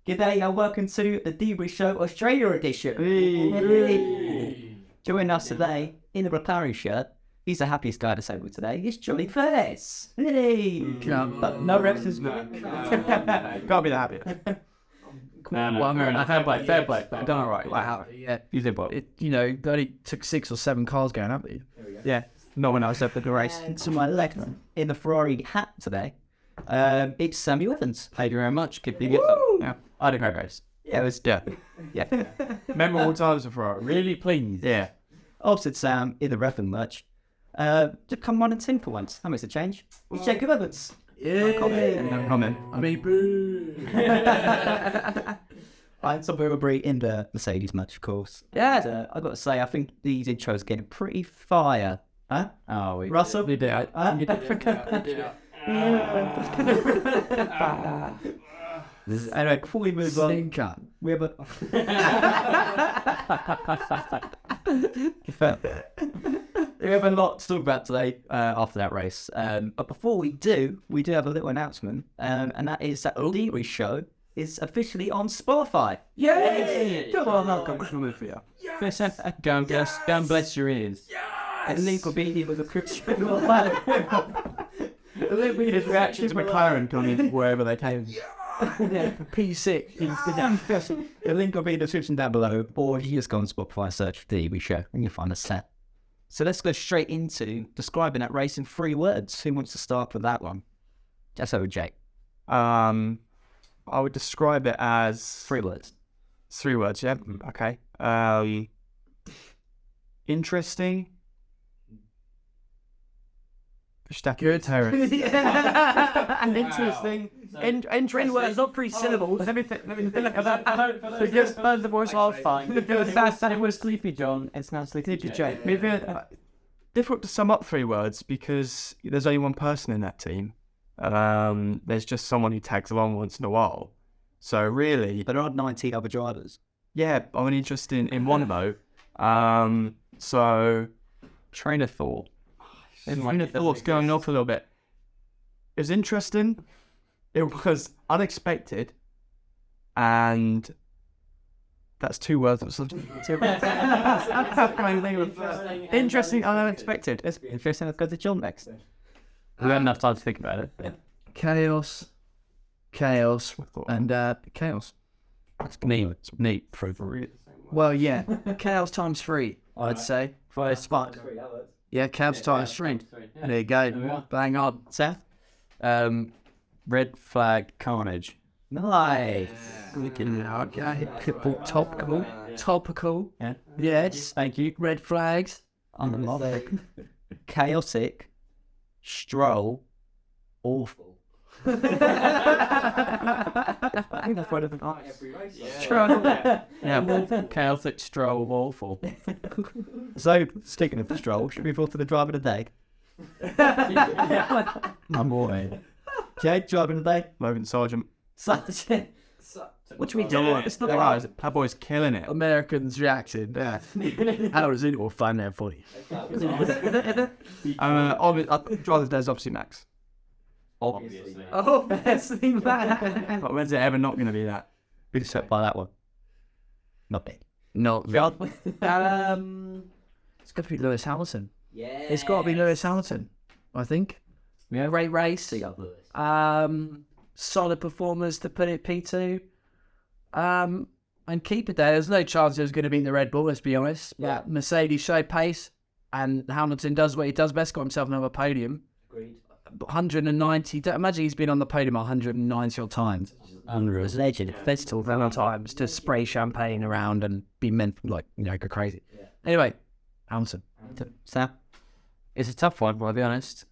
G'day and welcome to the Debrief Show Australia edition. Joining us today in the McLaren shirt, he's the happiest guy disabled today, it's Jonny First. No references. Can't be that happy. Well, I had my fair play, but I've done alright. Wow. Yeah, You did well. they only took 6 or 7 cars going, haven't they? Yeah, no one else over the race. And to my left, in the Ferrari hat today, it's Sammy Evans. Thank you very much. Keep you Yeah. I had a great race. Yeah, it was, Yeah. yeah. Memorable times for Ferrari. Really pleased. Yeah. Opposite Sam in the ref and merch. Just come on and sing for once. That makes a change. It's Jacob Evans. Yeah. No comment. I mean, boo. I'm some Burberry in the Mercedes match, of course. Yeah. I've got to say, I think these intros are getting pretty fire. Huh? Oh, we Russell? did it. Anyway, before we move on, Stinker. we have a... we have a lot to talk about today after that race. But before we do have a little announcement, and that is that the Debrief Show is officially on Spotify. Yay! Come on, Come with you. Go and bless your ears. And link will be here with a Christian flag. His reaction to McLaren coming wherever they came. P6. The link will be in the description down below, or you just go on Spotify, search for the Debrief Show, and you'll find us there. So let's go straight into describing that race in 3 words. Who wants to start with that one? Just over Jake. I would describe it as 3 words. 3 words. Yeah. Okay. Interesting. Good, Harris. Interesting. Entering words, not 3 syllables. Let me think about that. So just heard the voice all fine. It was Sleepy John. It's now Sleepy Jake. Difficult to sum up 3 words because there's only one person in that team. There's just someone who tags along once in a while. So really, But there are 19 other drivers. yeah, I'm only just in one boat. So Train of thought. train of thoughts going off a little bit. It was interesting. It was unexpected, and that's 2 words. Interesting, unexpected. It's interesting. Let's go to John next. We had enough time to think about it. Chaos, and chaos. It's neat. Well, yeah. Chaos times 3, I'd say. First spot. Yeah, chaos times 3. There you go. Bang on. Seth? Red flag carnage. Nice. Okay. Topical. Yeah. Yes. Thank you. Red flags. Unlock. Chaotic. Stroll. Awful. I think that's one of the Stroll. Yeah, chaotic stroll, awful. So, sticking with the stroll, should we move on to the driver of the day? I'm boy. Jake, driver of the day? Logan Sargent. Sergeant. What do we do? It's not Guys, that boy's killing it. Americans reacting. Yeah. How was it all fun there for you? Driver's day is obviously Max. Obviously. Oh, best thing that. But when's it ever not going to be that? Big set by that one. Not big. Not it's got to be Lewis Hamilton. Yeah. It's got to be Lewis Hamilton, I think. Yeah. Great race. Solid performance to put it P2. And keep it there. There's no chance it was going to beat the Red Bull, let's be honest. Yeah. Mercedes showed pace, and Hamilton does what he does best, got himself another podium. Agreed. 190. Imagine he's been on the podium 190 odd times. Unreal. It's legend. Festival times to spray champagne around and be meant go crazy. Yeah. Anyway, Hamilton. Sam? It's a tough one, I'll be honest.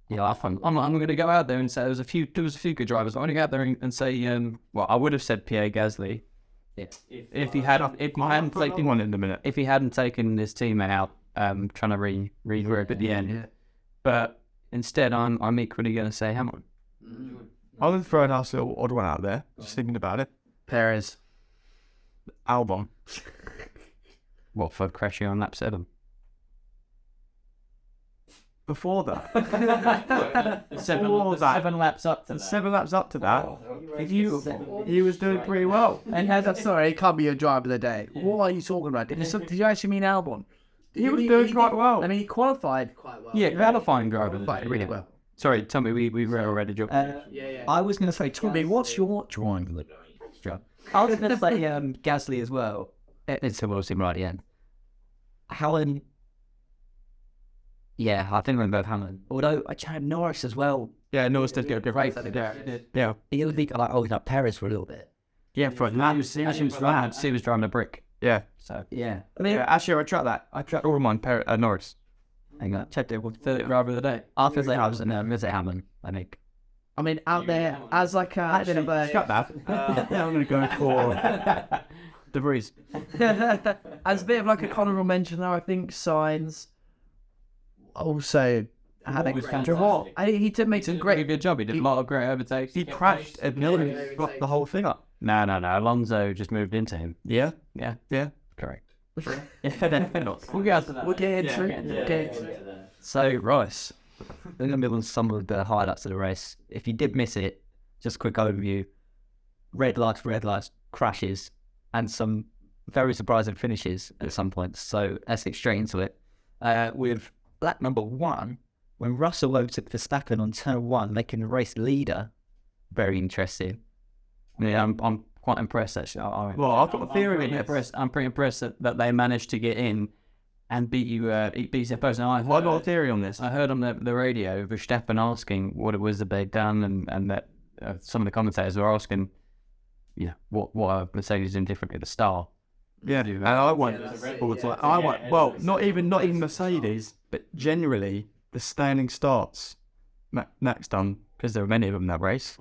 Yeah, I'm going to go out there and say there was a few good drivers. I'm going to go out there and say, I would have said Pierre Gasly. Yeah. If I hadn't taken one in a minute. If he hadn't taken his teammate out, trying to regroup at the end. Yeah. But instead, I'm equally going to say Hamilton. I'm going to throw a nice little odd one out there, just thinking about it. Perez. Albon. What, for crashing on lap 7? before that, Seven laps up to that. 7 laps up to that, he was doing pretty well. And sorry, it can't be your driver of the day. What are you talking about? Did you actually mean Albon? He was doing quite well. I mean, he qualified quite well. Yeah, qualifying driver. Really well. Sorry, tell me, we were already joking. I was going to say, Tommy, what's your drawing? I was going to say Gasly as well. It's obviously right at the end. Helen. Yeah, I think we're both Hamilton. Although I had Norris as well. Yeah, Norris did get a good race. Yeah. He would be like holding up Perez for a little bit. Yeah, for a lap. He was driving a brick. Yeah. So yeah. Actually, I retract that. I retract all of mine. Norris. Hang on, checked it with third driver of the day. I was going to say Hamilton, I think. I mean, out there as like a bit of a Shut that. Yeah, I'm going to go for Debrief. as a bit of like a honorable mention, though, I think Sainz also had he did make some great. Good job. He did a lot of great overtakes. He crashed and nearly fucked the whole thing up. No. Alonso just moved into him. Yeah. Correct. We'll get into it. So, Rice, we're going to be on some of the highlights of the race. If you did miss it, just a quick overview. Red lights, crashes, and some very surprising finishes at some points. So let's get straight into it. With lap number 1, when Russell overtook Verstappen on turn 1, making the race leader. Very interesting. Yeah, I'm quite impressed actually. I've got a theory. I'm pretty impressed that they managed to get in and beat their person. I've got a theory on this. I heard on the radio Verstappen asking what it was that they'd done, and that some of the commentators were asking, what Mercedes doing differently at the start. Yeah, and I went. Well, not even Mercedes, but generally the standing starts. Max done, because there were many of them in that race.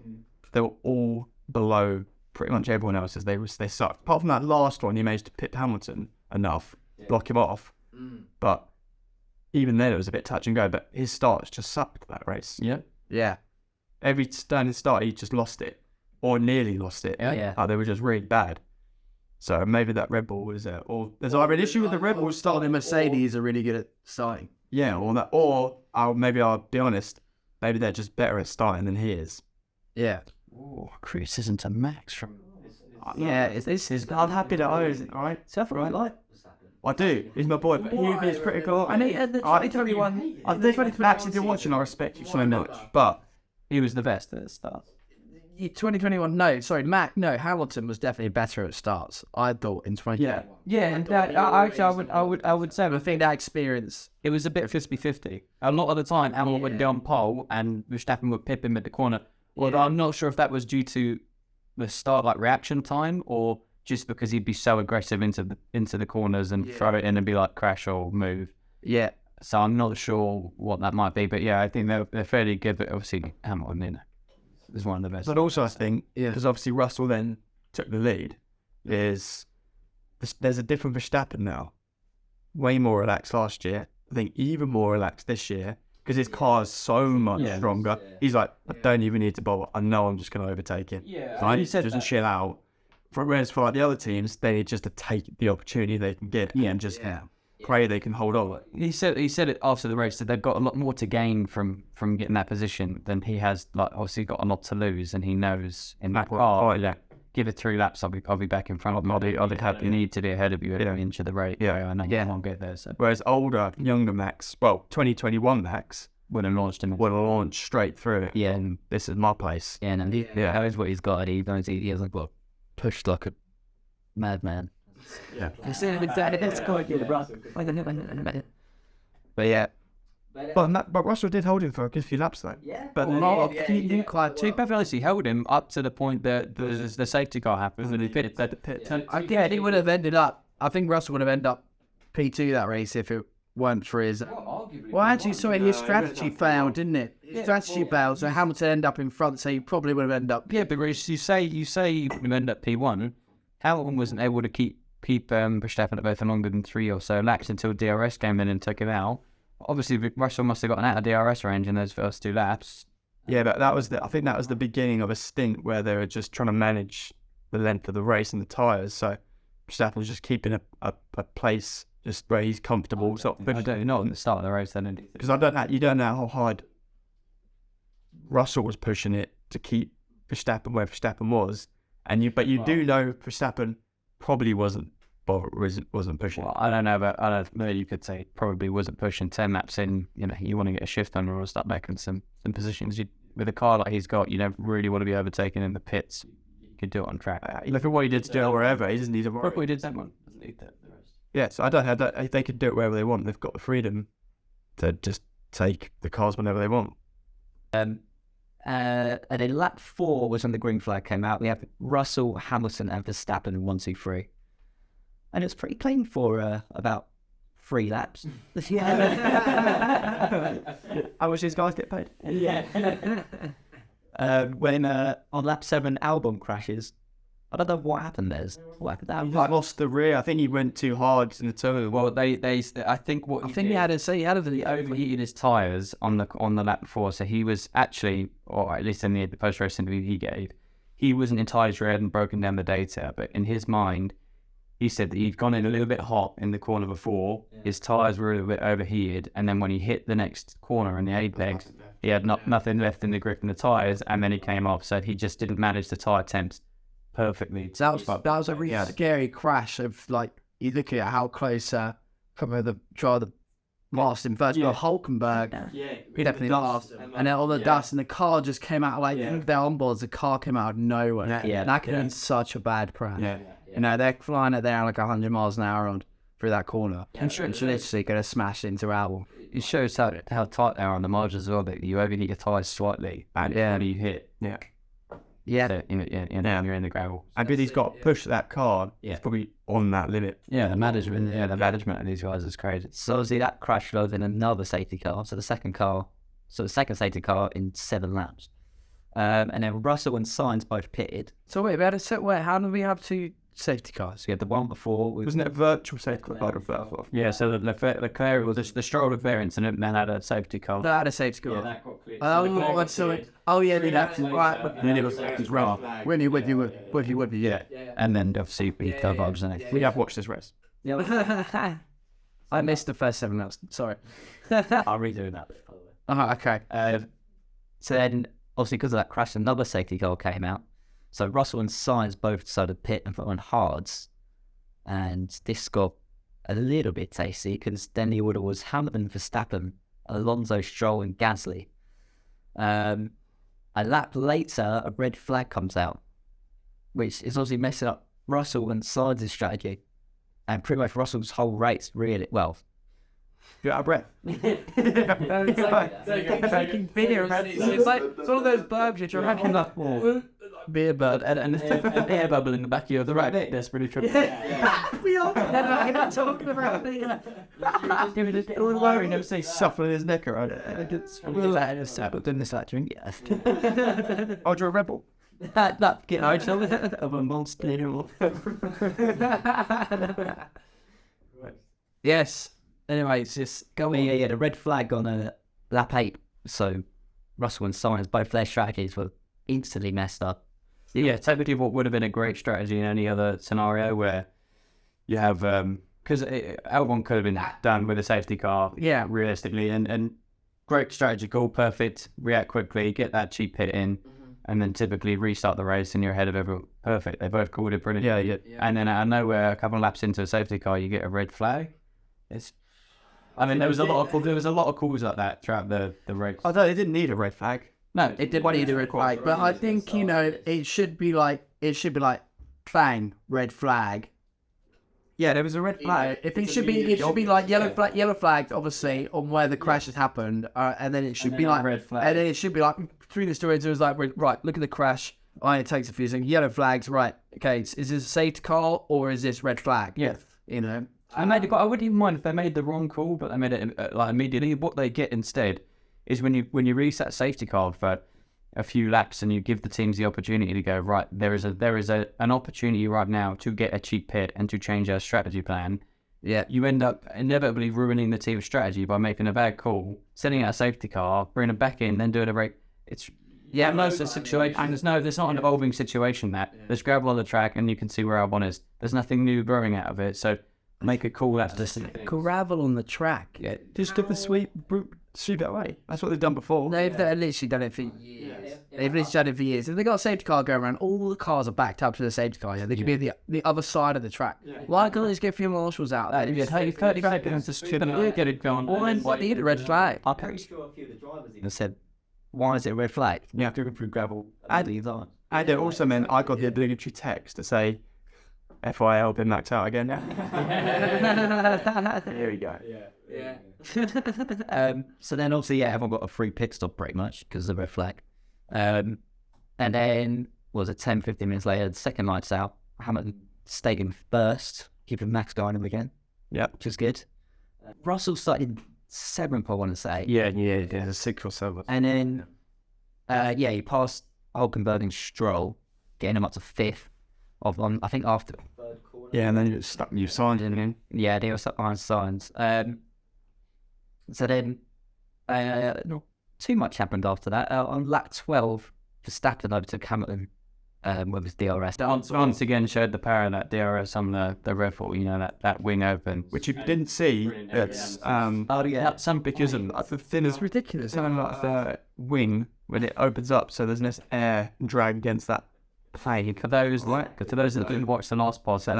They were all below pretty much everyone else's. They sucked. Apart from that last one, he managed to pit Hamilton enough, block him off. But even then, it was a bit touch and go. But his starts just sucked that race. Yeah. Every standing start, he just lost it, or nearly lost it. Yeah. They were just really bad. So maybe that Red Bull was or there's either an issue with the Red Bull starting. The Mercedes are really good at starting. Yeah, maybe I'll be honest. Maybe they're just better at starting than he is. Yeah. Oh, criticism to Max from. This is. I'm happy that I own it, alright? Self right, like. I do. He's my boy, but he is critical. And the 2021. I think Max, if you're watching, I respect you so much. But he was the best at the start. 2021. Hamilton was definitely better at starts. I thought in 2021. Yeah, and I would say, I think that experience. It was a bit 50-50. A lot of the time, Hamilton would go on pole and Verstappen would pip him at the corner. Well, I'm not sure if that was due to the start, like reaction time, or just because he'd be so aggressive into the corners and throw it in and be like crash or move. Yeah. So I'm not sure what that might be, but yeah, I think they're fairly good. But obviously, Hamilton is one of the best. But also, I think because obviously Russell then took the lead, there's a different Verstappen now. Way more relaxed last year. I think even more relaxed this year. Because his car's so much stronger. He's like, I don't even need to bother. I know I'm just going to overtake it. Yeah, so I just chill out. Whereas for like the other teams, they need just to take the opportunity they can get and just pray they can hold on. He said it after the race that they've got a lot more to gain from getting that position than he has. Like obviously got a lot to lose, and he knows in that car. Give it 3 laps, I'll be back in front of him. I'll have the need to be ahead of you at an inch of the race. I know you won't get there. So. Whereas younger Max, 2021 Max would have launched straight through it. Yeah, and this is my place. Yeah, and that is what he's got. He has like pushed like a madman. Yeah, that's quite good, bro. But yeah. But Russell did hold him for a good few laps though. Yeah. But he didn't quite. To be perfectly honest, he held him up to the point that the safety car happened and he pitted the pit. He would have ended up. I think Russell would have ended up P2 that race if it weren't for his. Well, actually, sorry, his strategy failed, didn't it? His strategy failed, so Hamilton ended up in front, so he probably would have ended up. Yeah, but you say you would end up P1. Hamilton wasn't able to keep Verstappen at both longer than 3 or so laps until DRS came in and took him out. Obviously, Russell must have gotten out of DRS range in those first 2 laps. Yeah, but I think that was the beginning of a stint where they were just trying to manage the length of the race and the tyres. So Verstappen was just keeping a place just where he's comfortable. Sort of, I don't not at the start of the race. Then because you don't know how hard Russell was pushing it to keep Verstappen where Verstappen was, but you do know Verstappen probably wasn't pushing. Well, I don't know, but you could say probably wasn't pushing 10 laps in. You know, you want to get a shift on or start making some positions. With a car like he's got, you don't really want to be overtaken in the pits. You could do it on track. Look at what he did to do it wherever. He doesn't need to worry. Look what he did that one. Doesn't need the rest. Yeah, so I don't have that. They can do it wherever they want. They've got the freedom to just take the cars whenever they want. And then lap 4 was when the green flag came out. We have Russell, Hamilton, and Verstappen in 1, 2, 3. And it's pretty clean for about 3 laps. How much these guys get paid? Yeah. When on lap 7, Albon crashes. I don't know what happened there. What happened? He lost the rear. I think he went too hard in the turn. Well, I think he had overheated his tyres on the lap before, so he was actually, or at least in the post race interview he gave, he wasn't entirely sure he hadn't broken down the data, but in his mind, he said that he'd gone in a little bit hot in the corner before. His tyres were a little bit overheated, and then when he hit the next corner in the apex, he had nothing left in the grip in the tyres, and then he came off. So he just didn't manage the tyre temps perfectly. So that was a really scary crash. Of like, you look at how close the last in first, Hulkenberg. He definitely lost, and then all the dust, and the car just came out like their onboards. The car came out of nowhere. That could have been such a bad crash. You know, they're flying it there like 100 miles an hour through that corner. And it's literally going to smash into Albon. It shows how tight they are on the margins as well, that you overheat your tyres slightly, and you hit. So, you're in the gravel. And Billy's got to push that car. It's probably on that limit. The management of these guys is crazy. So obviously that crash was in another safety car. So the second safety car in 7 laps. And then Russell and Sainz both pitted. So wait, how do we have 2 safety cars? We had the one before. Wasn't it a virtual safety car? Yeah, so the Leclerc was the Stroll variants, and then had a safety car. That had a safety car. Yeah, that got cleared. That's right. And then it was wrong. With you, yeah. And then obviously we covered and We have watched this race. Yeah. I missed the first 7 laps. Sorry. I'll redo that bit, by the way. Okay. So then, obviously, because of that crash, another safety car came out. So Russell and Sainz both decided to pit and put on hards. And this got a little bit tasty, because then the order was Hamilton, Verstappen, Alonso, Stroll, and Gasly. A lap later, a red flag comes out, which is obviously messing up Russell and Sainz's strategy. And pretty much Russell's whole race, really, well... You're out of breath. It's one of those bugs that you're having that beer bubble and the air bubble in the back of you. The right bit, that's pretty tricky. We are not talking about it. All worry, never say shuffling his neck around. We'll let us have done this drink. Yes. Oh, you're a rebel. That get out of a monster. Yes. Anyway, it's just going. Yeah, the red flag on lap 8. So Russell and Sainz, both their strategies were instantly messed up. Yeah, technically what would have been a great strategy in any other scenario where you have, because Albon could have been done with a safety car, realistically, and great strategy, goal perfect, react quickly, get that cheap hit in, and then typically restart the race and you're ahead of everyone. Perfect. They both called it brilliant. Yeah. And then out of nowhere, a couple of laps into a safety car, you get a red flag. There was a lot of calls like that throughout the race. I don't. It didn't need a red flag. No, it didn't need a red flag. But I think it should be like bang, red flag. Yeah, there was a red flag. It should be like yellow flag, obviously, on where the crash has happened, and then it should be like red flag. And then it should be like through the story. It was like, right, look at the crash. It takes a few seconds. Yellow flags, right? Okay, is this a safety car or is this red flag? Yes, you know. I wouldn't even mind if they made the wrong call, but they made it immediately. What they get instead is when you reset safety car for a few laps and you give the teams the opportunity to go, right, there is an opportunity right now to get a cheap pit and to change our strategy plan. Yeah, you end up inevitably ruining the team's strategy by making a bad call, sending out a safety car, bringing it back in, then doing a break. It's a situation. And there's not an evolving situation. There's gravel on the track and you can see where Albon is. There's nothing new growing out of it. So make a call out to this. Gravel on the track. Yeah, just give the sweep it away. That's what they've done before. They've literally done it for years. They've literally done it for years. If they've got a safety car going around, all the cars are backed up to the safety car. Yeah, they could be the other side of the track. Why can't they just get a few marshals out there? Get it going. Why do you need a red flag? I'm pretty sure a few of the drivers even said, "Why is it a red flag? You have to go through gravel." And it also meant I got the obligatory text to say, FYL, been maxed out again. Here we go. So then obviously, everyone got a free pit stop pretty much because of the red flag. And then, was it 10, 15 minutes later, the second light's out. Hamilton stayed in first, keeping Max going him again. Yeah. Which is good. Russell started 7th, I want to say. Yeah, 6 or 7. And then, he passed Hulkenberg and Stroll, getting him up to 5th. I think after the third corner. Yeah, and then you stuck new signs in again. Yeah, they were stuck behind signs. So then, not too much happened after that. On lap 12, Verstappen overtook Hamilton with his DRS. Once again showed the power of that DRS on the Red Bull, that wing open. Which you didn't see, it's because of the thing is ridiculous. Something like the wing, when it opens up, so there's less air drag against that. Hey, for those that didn't watch the last pod, so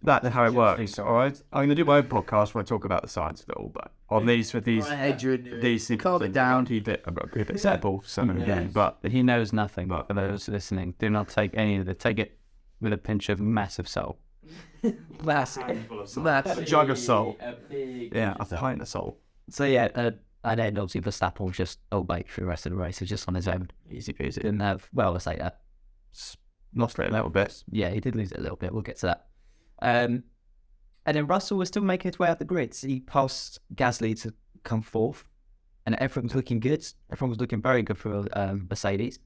that's how it works. All right, I'm going to do my own podcast where I talk about the science of it all, but on these calm it down. Keep it a bit simple. But he knows nothing. But for those listening, do not take any of it. Take it with a pinch of massive salt. That's a jug of salt. A pint of salt. So and then obviously Verstappen was just bait for the rest of the race. He was just on his own. Easy peasy. Didn't have I say that. Lost it a little bit. Yeah, he did lose it a little bit. We'll get to that. And then Russell was still making his way out the grids. He passed Gasly to come 4th, and everyone was looking good. Everyone was looking very good for Mercedes.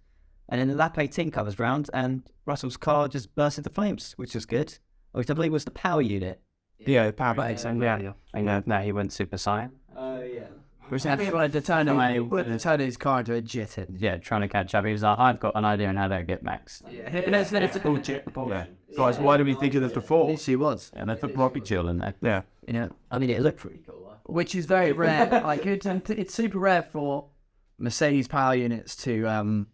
And then the lap 18 comes round, and Russell's car just burst into flames, which is good. Which I believe was the power unit. Yeah, the power unit. Yeah. I know. Now he went Super Saiyan. Which actually wanted to turn his car into a jet. Yeah, trying to catch up. He was like, I've got an idea on how to get Max. Guys, why did we think of this before? Yes, he was. And they put Robbie Jill in there. Yeah. I mean, it looked pretty cool. Which is very rare. It's super rare for Mercedes power units to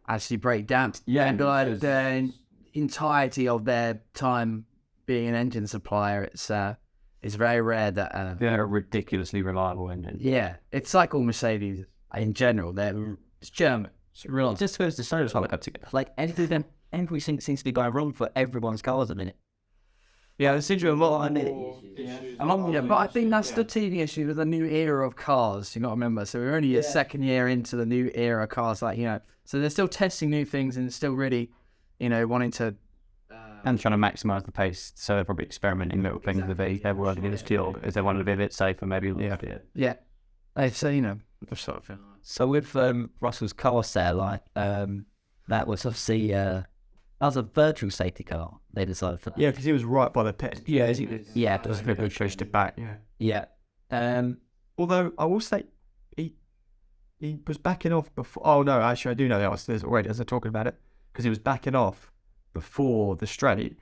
actually break down. Yeah. And the entirety of their time being an engine supplier, it's very rare that they're a ridiculously reliable engine. Yeah, it's like all Mercedes in general. It's German. It's real. It just goes to show us how everything seems to be going wrong for everyone's cars at the minute. Yeah, there seems to be a lot of but I think that's the teething issue with the new era of cars. You got to remember. So we're only a second year into the new era of cars, So they're still testing new things and still really, wanting to. And trying to maximise the pace, so they're probably experimenting little things with everyone in this deal if they wanted to be a bit safer, maybe. Yeah. So the sort of thing. So with Russell's car satellite, that was obviously that was a virtual safety car. They decided for that. Yeah, because he was right by the pit. Yeah, it was a bit of traced it back. Yeah. Although I will say, he was backing off before. Oh no, actually I do know the answer already as they're talking about it, because he was backing off before the straight,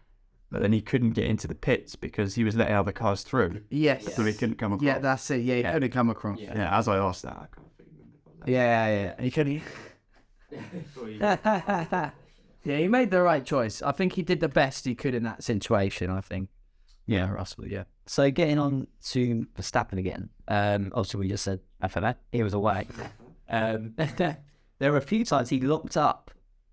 but then he couldn't get into the pits because he was letting other cars through. Yes. So he couldn't come across. Yeah, that's it. Yeah, he couldn't come across. Yeah, as I asked that, I can't think of it. Yeah. He couldn't. Yeah, he made the right choice. I think he did the best he could in that situation, I think. Yeah, Russell, yeah. So getting on to Verstappen again. Also, we just said after that, he was away. There were a few times he locked up.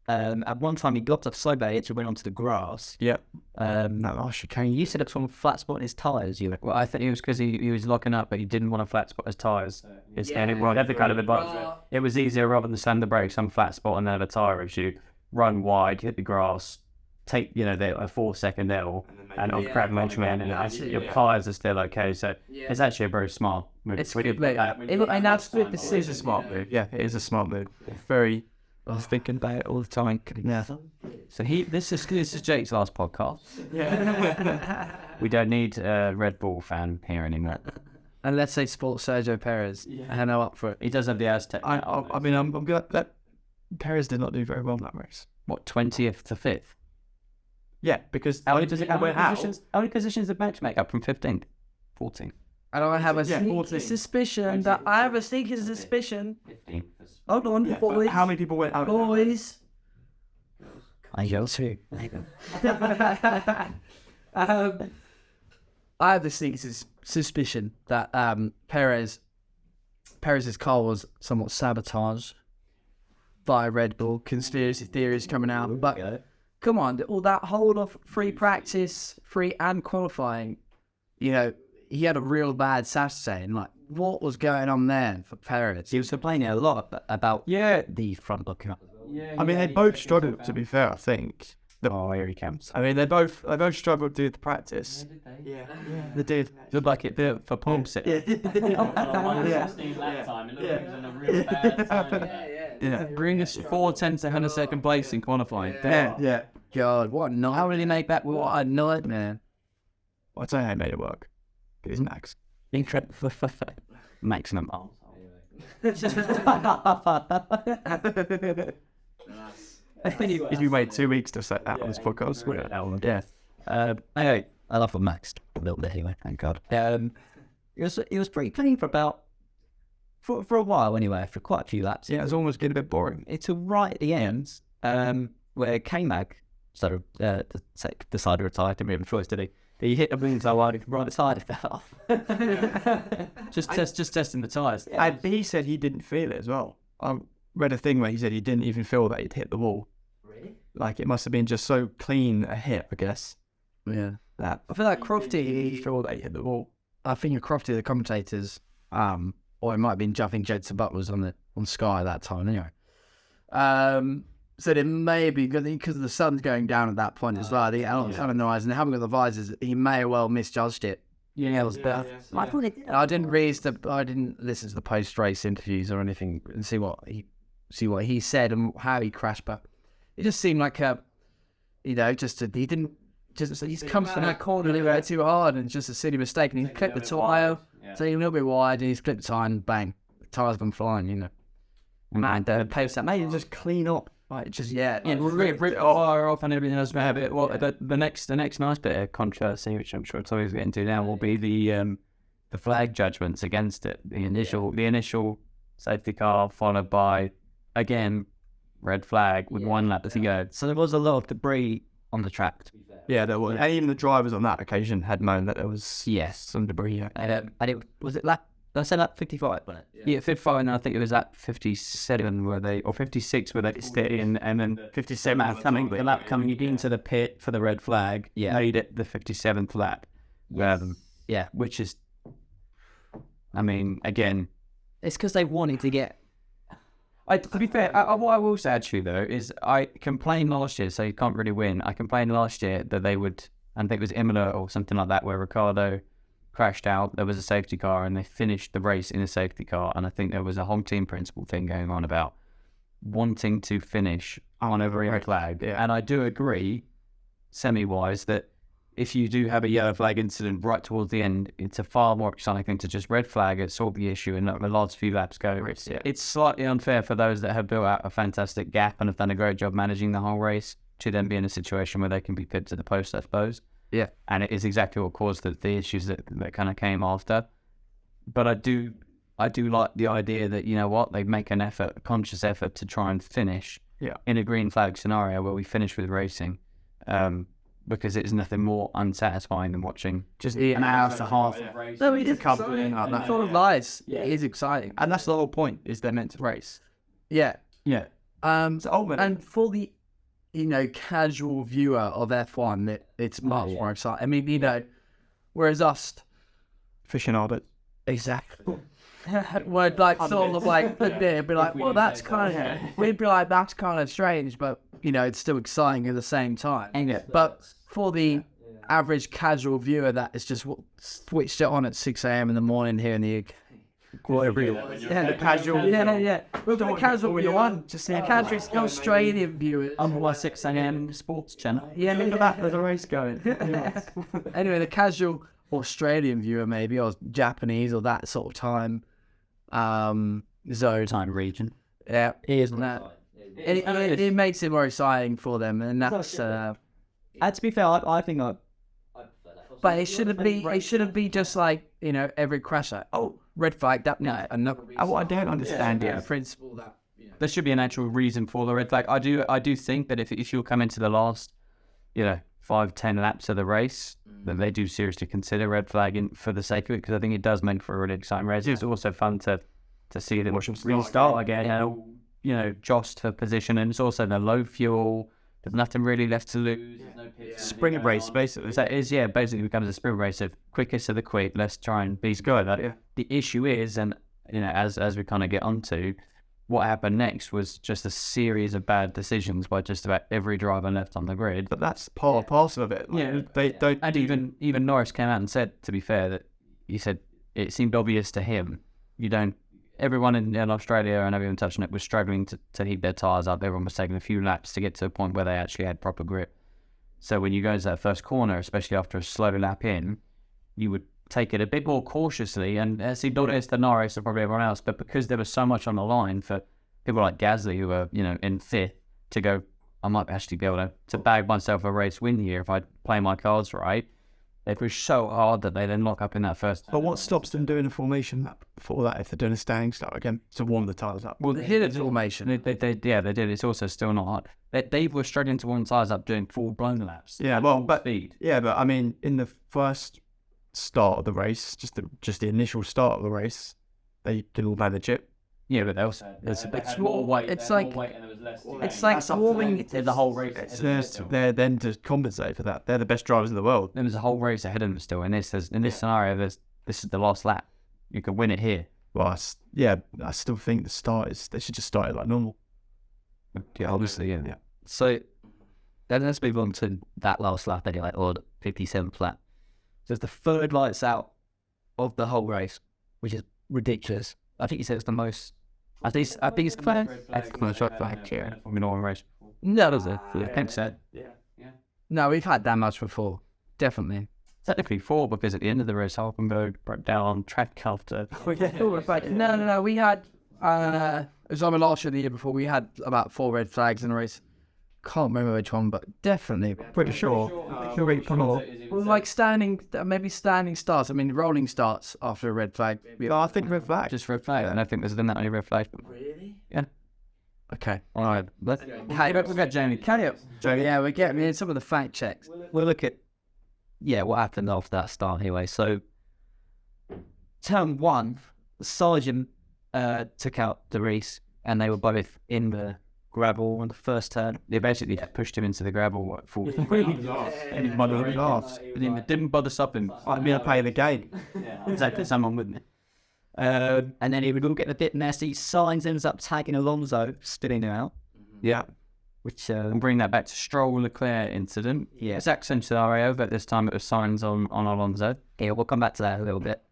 At one time, he locked up so bad, he actually went onto the grass. Yeah. You said it's from a flat spot in his tyres. Well, I think it was because he was locking up, but he didn't want a flat spot his tyres. That's the kind of advice. It was easier rather than slam the brakes, some flat spot and then have a tyre issue. Run wide, hit the grass, take a 4-second L, and on grab management, and your tyres are still okay. So it's actually a very smart move. It's good, and that's good. This is a smart move. Yeah, it is a smart move. Very. I was thinking about it all the time. Yeah. So this is Jake's last podcast. Yeah. We don't need a Red Bull fan here anymore. And let's say sports Sergio Perez. I know up for it. He does have the Aztec. I mean, I'm glad that Perez did not do very well in that race. What, 20th to 5th? Yeah, because How when many out, positions did Max make up from 15th? 14th. And I have a Yeah, sneaky 14. suspicion that I have a sneaky suspicion. 15th. Hold on, yeah, boys. how many people went out? Boys. I go too. I have this sneaky suspicion that Perez's car was somewhat sabotaged by Red Bull. Conspiracy theories coming out, but come on, all that whole of free practice, free and qualifying, you know, he had a real bad Saturday, and like, what was going on there for Perez? He was complaining a lot about the front looking up. I mean, they both struggled. To be fair, I think. Oh, here he comes. I mean, they both struggled to do the practice. Yeah, they did. Looked like it did for Paul sit. Yeah. Bring us 4 tenths ahead of second place in qualifying. Yeah. God, what a night. How did he make that? What a night, man. Well, I don't know how he made it work. It was Max. Incredible. Maximum arms. If you wait 2 weeks to set that on this podcast, Anyway, I love Max a little bit anyway. Thank God. It was pretty clean for about for a while anyway. For quite a few laps. yeah, it was almost getting a bit boring. It's right at the end where K-Mag sort of decided to retire. Didn't really have a choice, did he? He hit the boom so hard he could right side it fell off. just testing the tyres. And he said he didn't feel it as well. I read a thing where he said he didn't even feel that he'd hit the wall. Really? Like, it must have been just so clean a hit, I guess. Yeah. That I feel like Crofty, he felt that he hit the wall. I think Crofty, the commentators, or it might have been Juffing Jensen Butlers on Sky that time anyway. Said it may be because the sun's going down at that point as well. The sun on the horizon, they haven't got the visors. He may have well misjudged it. Yeah, it was better. I thought it did. I didn't listen to the post-race interviews or anything and see what he said and how he crashed, but it just seemed like he he's come from that corner a little bit too hard and it's just a silly mistake, and he clipped the tyre, so he's a little bit wide, and he's clipped the tyre and bang, the tyre's gone flying, you know. Man, the post that made him just clean up. Like, just rip the fire off and everything else about it. Well, the next nice bit of controversy, which I'm sure Tommy's getting to now, will be the flag judgments against it. The initial safety car followed by, again, red flag with 1 lap to go. So there was a lot of debris on the track. Yeah, there was. And even the drivers on that occasion had known that there was some debris. Yeah. And it was it lap. I said lap 55, wasn't it? Yeah, 55, and I think it was at 57 or 56 where they stayed in, and then 57 the lap coming into the pit for the red flag. Yeah. Made it the 57th lap. Yeah. Which is, I mean, again, It's because they wanted to get. to be fair, what I will say actually though is I complained last year, so you can't really win. I complained last year that they would, I think it was Imola or something like that, where Ricciardo crashed out. There was a safety car, and they finished the race in a safety car. And I think there was a whole team principle thing going on about wanting to finish on a red flag. Yeah. And I do agree, semi-wise, that if you do have a yellow flag incident right towards the end, it's a far more exciting thing to just red flag it, sort the issue, and let the last few laps go. It's slightly unfair for those that have built out a fantastic gap and have done a great job managing the whole race to then be in a situation where they can be pipped to the post, I suppose. Yeah. And it is exactly what caused the issues that kind of came after. But I do like the idea that, you know what, they make a conscious effort to try and finish in a green flag scenario where we finish with racing. Because it's nothing more unsatisfying than watching just an hour and a half. No, it is exciting. That sort of lies. Yeah. It is exciting. And that's the whole point, is they're meant to race. Yeah. Yeah. And for the, casual viewer of F1, it's much more exciting. I mean, whereas us... Aficionados. Exactly. We'd be like, well, that's kind of... We'd be like, that's kind of strange, but, it's still exciting at the same time. But for the average casual viewer that is just switched it on at 6 a.m. in the morning here in the UK, the casual, Well, the casual viewer, just the casual Australian viewers. on 6 a.m. sports channel. Yeah, look at that. There's a race going. Anyway, the casual Australian viewer, maybe, or Japanese, or that sort of time zone, Time region. Yeah, it makes it more exciting for them, and that's And to be fair, I think But it shouldn't be just like, every crash. Red flag, that no, another reason. What I don't understand The is principle that There should be an actual reason for the red flag. I do think that if you'll come into the last, 5-10 laps of the race, then they do seriously consider red flagging for the sake of it, because I think it does make for a really exciting race. It's also fun to see them restart again, just for position, and it's also the low fuel. There's nothing really left to lose. sprint race, basically. So it is, basically becomes a sprint race of quickest of the quick. Let's try and be good. The issue is, and as we kind of get onto, what happened next was just a series of bad decisions by just about every driver left on the grid. But that's part and parcel of it. They don't. And even Norris came out and said, to be fair, that he said it seemed obvious to him. Everyone in Australia and everyone touching it was struggling to heat their tyres up. Everyone was taking a few laps to get to a point where they actually had proper grip. So when you go into that first corner, especially after a slow lap in, you would take it a bit more cautiously. And as he noticed the Norris and probably everyone else, but because there was so much on the line for people like Gasly, who were in fifth, to go, I might actually be able to bag myself a race win here if I play my cards right. It was so hard that they then lock up in that first. But what stops them doing a formation lap before that if they're doing a standing start again to warm the tyres up? Well, they hit a formation. They did. It's also still not hard. They were struggling to warm tyres up doing full-blown laps. Yeah, well, but speed. Yeah, but I mean, in the first start of the race, just the initial start of the race, they did all manage it. Yeah, but they also there's a bit more weight. It's like warming the whole race. They're then to compensate for that. They're the best drivers in the world. There's a whole race ahead of them still. In this scenario, this is the last lap. You could win it here. Well, I still think they should just start it like normal. Yeah, obviously, yeah. So then let's move on to that last lap anyway, or the 57th lap. So it's the third lights out of the whole race, which is ridiculous. I think you said it's the most. I think it's the most red flag here. Formula One race. No, does it? I think so. Yeah. No, we've had that much before. Definitely. Technically 4, because at the end of the race, Hulkenberg broke down on track after. No. We had. It was on last year, the year before. We had about 4 red flags in a race. Can't remember which one, but definitely. Pretty sure. Well, like maybe standing starts. I mean, rolling starts after a red flag. No, I think red flag. Just red flag. And I think there's been that many red flags. Really? Yeah. Okay. All right. Hey, we've got Jonny. Carry up. Yeah, we're getting some of the fact checks. We'll look at what happened after that start anyway. So turn 1, the sergeant took out the race, and they were both in the gravel on the first turn. They basically pushed him into the gravel at full speed. And he didn't bother stopping. I'm going to play the game. Exactly, someone with me. And then he would all get a bit messy. Sainz ends up tagging Alonso, spinning him out. Yeah. Which and bring that back to Stroll Leclerc incident. Yeah. Exact same scenario, but this time it was Sainz on Alonso. Yeah, we'll come back to that in a little bit.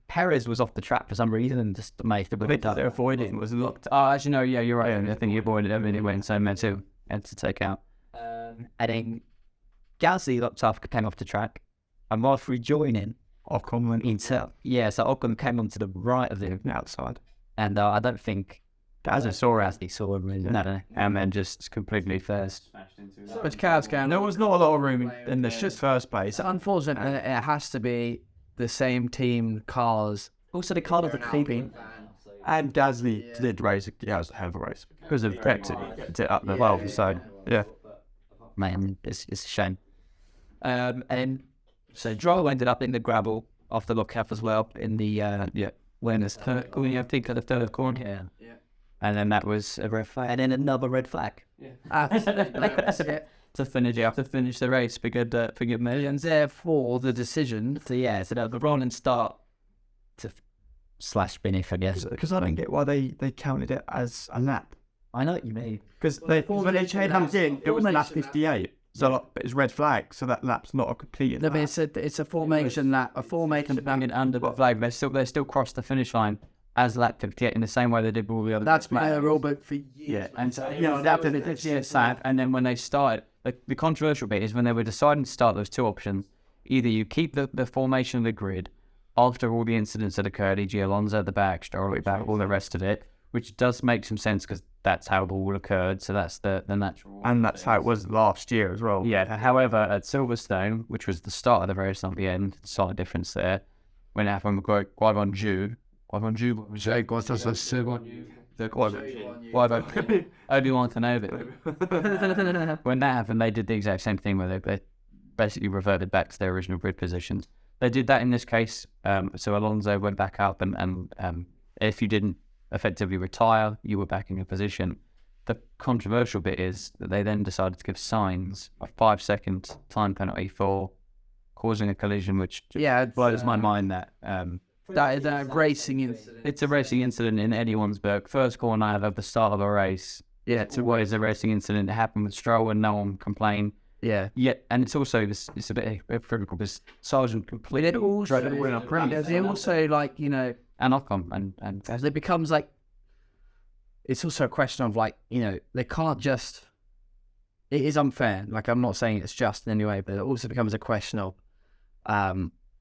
Perez was off the track for some reason and just made a bit of avoiding was locked. Oh, actually, no, yeah, you're right. I think he avoided it. I mean, it went so mad too. Had to take out. And then Gasly looked off, came off the track, and whilst rejoining, Ocon went so Ocon came onto the right of the outside. And I don't think Gasly saw him. No. And then just completely first. But cars can. There was not a lot of room in the first place. It's unfortunate. It has to be the same team cars. Also, the car of the creeping. And Gasly did race. Yeah, it was a hell of a race because of Brexit. It up the valve. So yeah, man, it's a shame. And so Droll ended up in the gravel off the lookout as well in the when it's third corner. I think at the third corner. Yeah. And then that was a red flag, and then another red flag. To finish the race for good millions. Therefore, the decision. So the rolling start to slash finish, I guess. Because I don't get why they counted it as a lap. I know what you mean. Because when they changed in, it was lap 58. So it's red flag. So that lap's not a completed No, lap. but it's a formation lap. A formation lap. Under the flag, they still cross the finish line as lap 58 in the same way they did with all the other. That's been a rule book for years. Yeah, and so that's sad. And then when they started, the controversial bit is when they were deciding to start those 2 options. Either you keep the formation of the grid after all the incidents that occurred, e.g. Alonso at the back, Stroll at the back, all the rest of it, which does make some sense because that's how it all occurred. So that's the natural. And that's how it was last year as well. Yeah. However, at Silverstone, which was the start of the race, not the end, slight difference there. When it happened with Guivon Ju, Obi-Wan Kenobi. When that happened, they did the exact same thing where they basically reverted back to their original grid positions. They did that in this case. So Alonso went back up, and if you didn't effectively retire, you were back in your position. The controversial bit is that they then decided to give Sainz a 5-second time penalty for causing a collision, which blows my mind. That is a racing incident. It's a racing incident in anyone's book. First corner out of the start of a race. Yeah, it's always a racing incident. It happened with Stroll and no one complained. Yeah. And it's also it's a bit critical because Sargent completely tried to win a There's also like, you know, and Ocon and as it becomes like, it's also a question of like, you know, they can't just, it is unfair. Like, I'm not saying it's just in any way, but it also becomes a question of,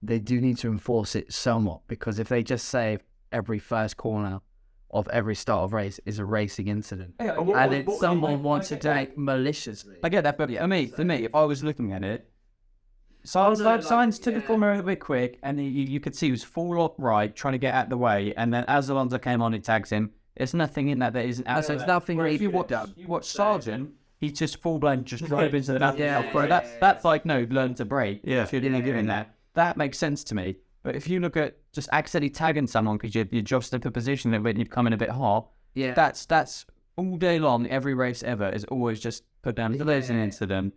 they do need to enforce it somewhat, because if they just say every first corner of every start of race is a racing incident, and then someone wants to take maliciously. I get that, but for me, if I was looking at it, Sainz took the corner a bit quick, and you could see he was full up right, trying to get out of the way, and then as Alonso came on, it tags him. There's nothing in that isn't out. So it's nothing really. You watch Sargent, he's just full blown, just drove into the that's like, no, learn to brake. Yeah. Shouldn't be doing that. That makes sense to me. But if you look at just accidentally tagging someone because you're just in a position that when you've come in a bit hot, that's all day long. Every race ever is always just put down. There's an incident.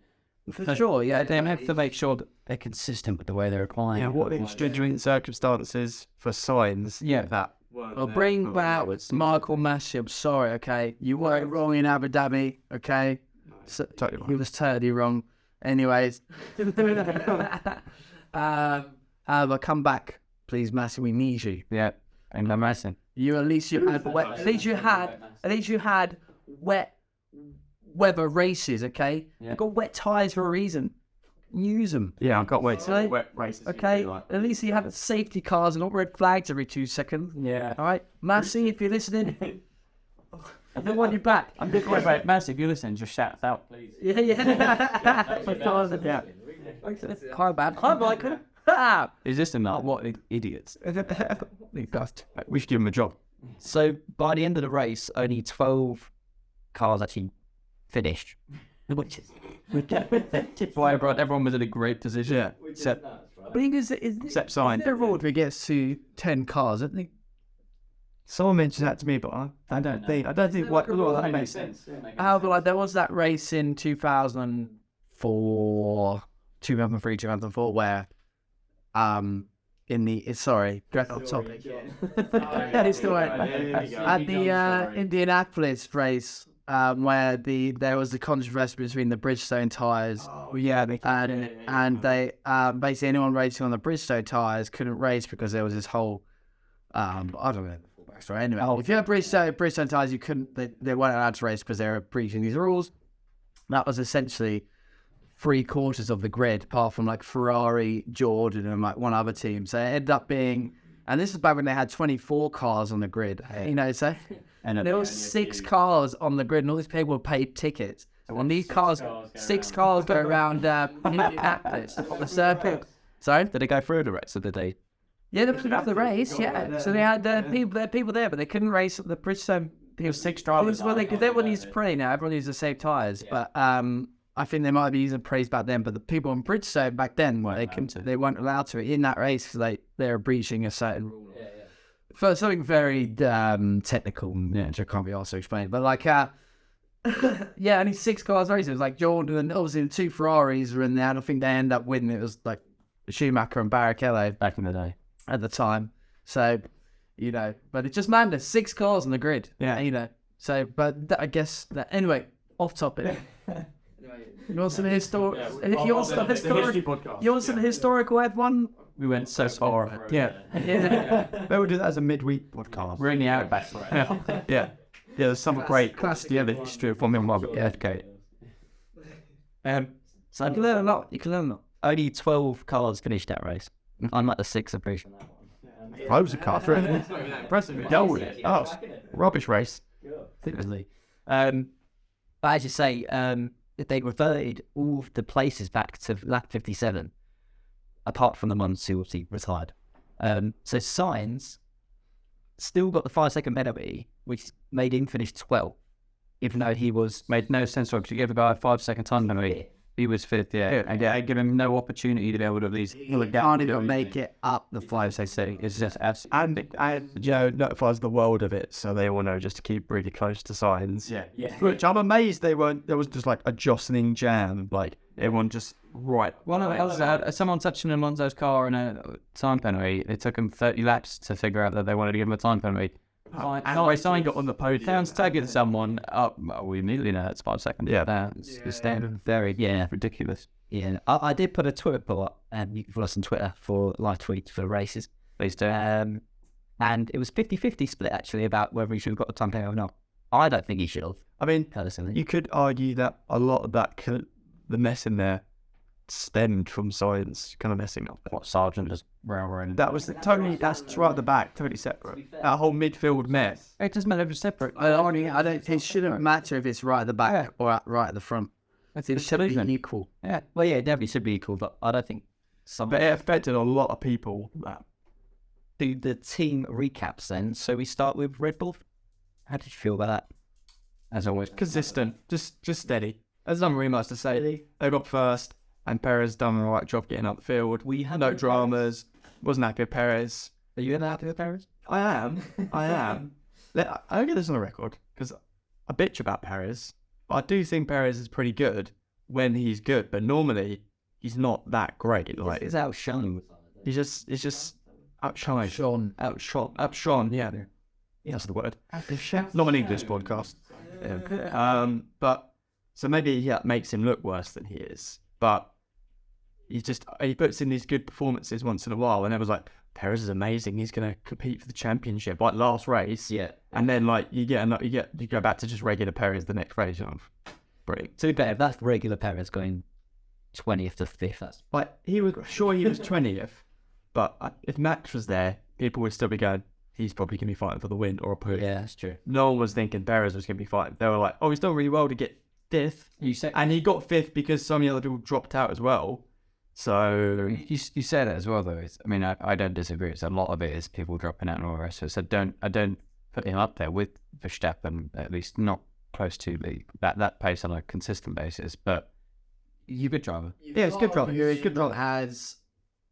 For sure, yeah. They have to make sure that they're consistent with the way they're applying. Yeah, what the extenuating circumstances for signs? Yeah. That. Well, bring back Michael Massey. I'm sorry, okay? You weren't wrong in Abu Dhabi, okay? So, Totally wrong. He was totally wrong. Anyways. But come back, please, Massey. We need you. Yeah, and no messing. At least you had wet weather races, okay? Yeah. You got wet tires for a reason. Use them. Yeah, I got wet races. Okay, at least you have safety cars and not red flags every 2 seconds. Yeah. All right, Massey, if you're listening, I don't want you back. I'm just worried about Massive. If you're listening, just shout out, please. Hi, bad. Hi, Michael. Is this enough? What idiots? We should give him a job. So by the end of the race, only 12 cars actually finished. Which is why everyone was in a great position. Yeah. Except Except Sainz. The road we gets to 10 cars, I think. Someone mentioned that to me, but I don't think what that makes sense. However, like there was that race in 2004, 2004, where direct off topic. That is the way. At the Indianapolis race, where there was the controversy between the Bridgestone tyres. Oh yeah, and they basically anyone racing on the Bridgestone tyres couldn't race because there was this whole I don't know the full backstory. Anyway, if you had Bridgestone tyres, you couldn't. They weren't allowed to race because they were breaching these rules. That was essentially 3/4 of the grid, apart from like Ferrari, Jordan, and like one other team. So it ended up being, and this is back when they had 24 cars on the grid. You know, so and there was 6 cars on the grid, and all these people paid tickets. So when these cars, 6 cars go around Indianapolis on the circuit. Sorry, did they go through the rest of the day? Yeah, they put the race. Yeah, so they had people there, but they couldn't race at the Bridgestone. There was 6 drivers. Well, everyone needs to pray now. Everyone needs to save tyres, but I think they might be using praise back then, but the people on Bridgestone back then, they weren't allowed to in that race because they were breaching a certain rule. For something very technical, which I can't be also explained. But like, only 6 cars racing. It was like Jordan, and obviously the 2 Ferraris were in there. And I think they ended up winning. It was like Schumacher and Barrichello Back in the day. at the time. So, you know, but it's just madness. 6 cars on the grid. Yeah. You know. So, but I guess that anyway. Off topic. You want some historical F1? We went so far. Yeah. They would do that as a midweek podcast. We're in the outback. Yeah. There's some great classic the history of Formula 1. Yeah, okay. so you can learn a lot. Only 12 cars finished that race. I'm like the 6th of British. Loads of cars. Impressive. Dealt with it. Oh, rubbish race. Seriously. But as you say, they reverted all of the places back to lap 57, apart from the ones who obviously retired. So Sainz still got the 5-second penalty, which made him finish 12th, even though he was... Made no sense because you gave the guy a 5-second time penalty. He was fifth, and I give him no opportunity to be able to at least... He can't even make it up the 5 They say it's just And Joe notifies the world of it, so they all know just to keep really close to signs. Yeah. Which I'm amazed there was just like a jostling jam, like everyone just right. One of the others, someone touching Alonso's car in a time penalty. It took him 30 laps to figure out that they wanted to give him a time penalty. And Sign got on the podium. Sounds tagging someone up. We immediately know it's 5 seconds. Yeah. It's standard. Very, Ridiculous. Yeah, I did put a Twitter poll up, and you can follow us on Twitter for live tweets for races. Please do. And it was 50-50 split, actually, about whether he should have got the time penalty or not. I don't think he should have, I mean, personally. you could argue that a lot of that, the mess in there, stemmed from science kind of messing up. What Sargent just railroading. That's right at the back, totally separate. That whole midfield mess. It doesn't matter if it's separate. It shouldn't matter if it's right at the back or right at the front. It should be equal. Yeah, well, yeah, it definitely should be equal, but I don't think some... But it affected a lot of people. Do the team recaps then. So we start with Red Bull. How did you feel about that? As always. Consistent, just steady. There's not really much to say. They got first, and Perez done the right job getting up the field. We had no dramas. Wasn't happy with Perez. Are you happy with Perez? I am. I'll get this on the record because I bitch about Perez. But I do think Perez is pretty good when he's good, but normally he's not that great. Like It's outshone. he's just outshone. Outshone. Yeah, that's the word. Not an English podcast. Yeah. But so maybe that makes him look worse than he is. But he puts in these good performances once in a while, and it was like, Perez is amazing. He's going to compete for the championship, like last race. Yeah. And then like you go back to just regular Perez the next race. Brilliant. To be fair, if that's regular Perez going 20th to 5th, that's... Like he was 20th, but if Max was there, people would still be going, he's probably going to be fighting for the win or a push. Yeah, that's true. No one was thinking Perez was going to be fighting. They were like, oh, he's done really well to get 5th. And he got 5th because so many other people dropped out as well. So You say that as well, though. I don't disagree. It's a lot of it is people dropping out and all the rest of it. So I don't put him up there with Verstappen, at least not close to that pace on a consistent basis. But you're a good driver. yeah, it's good driver. Good driver has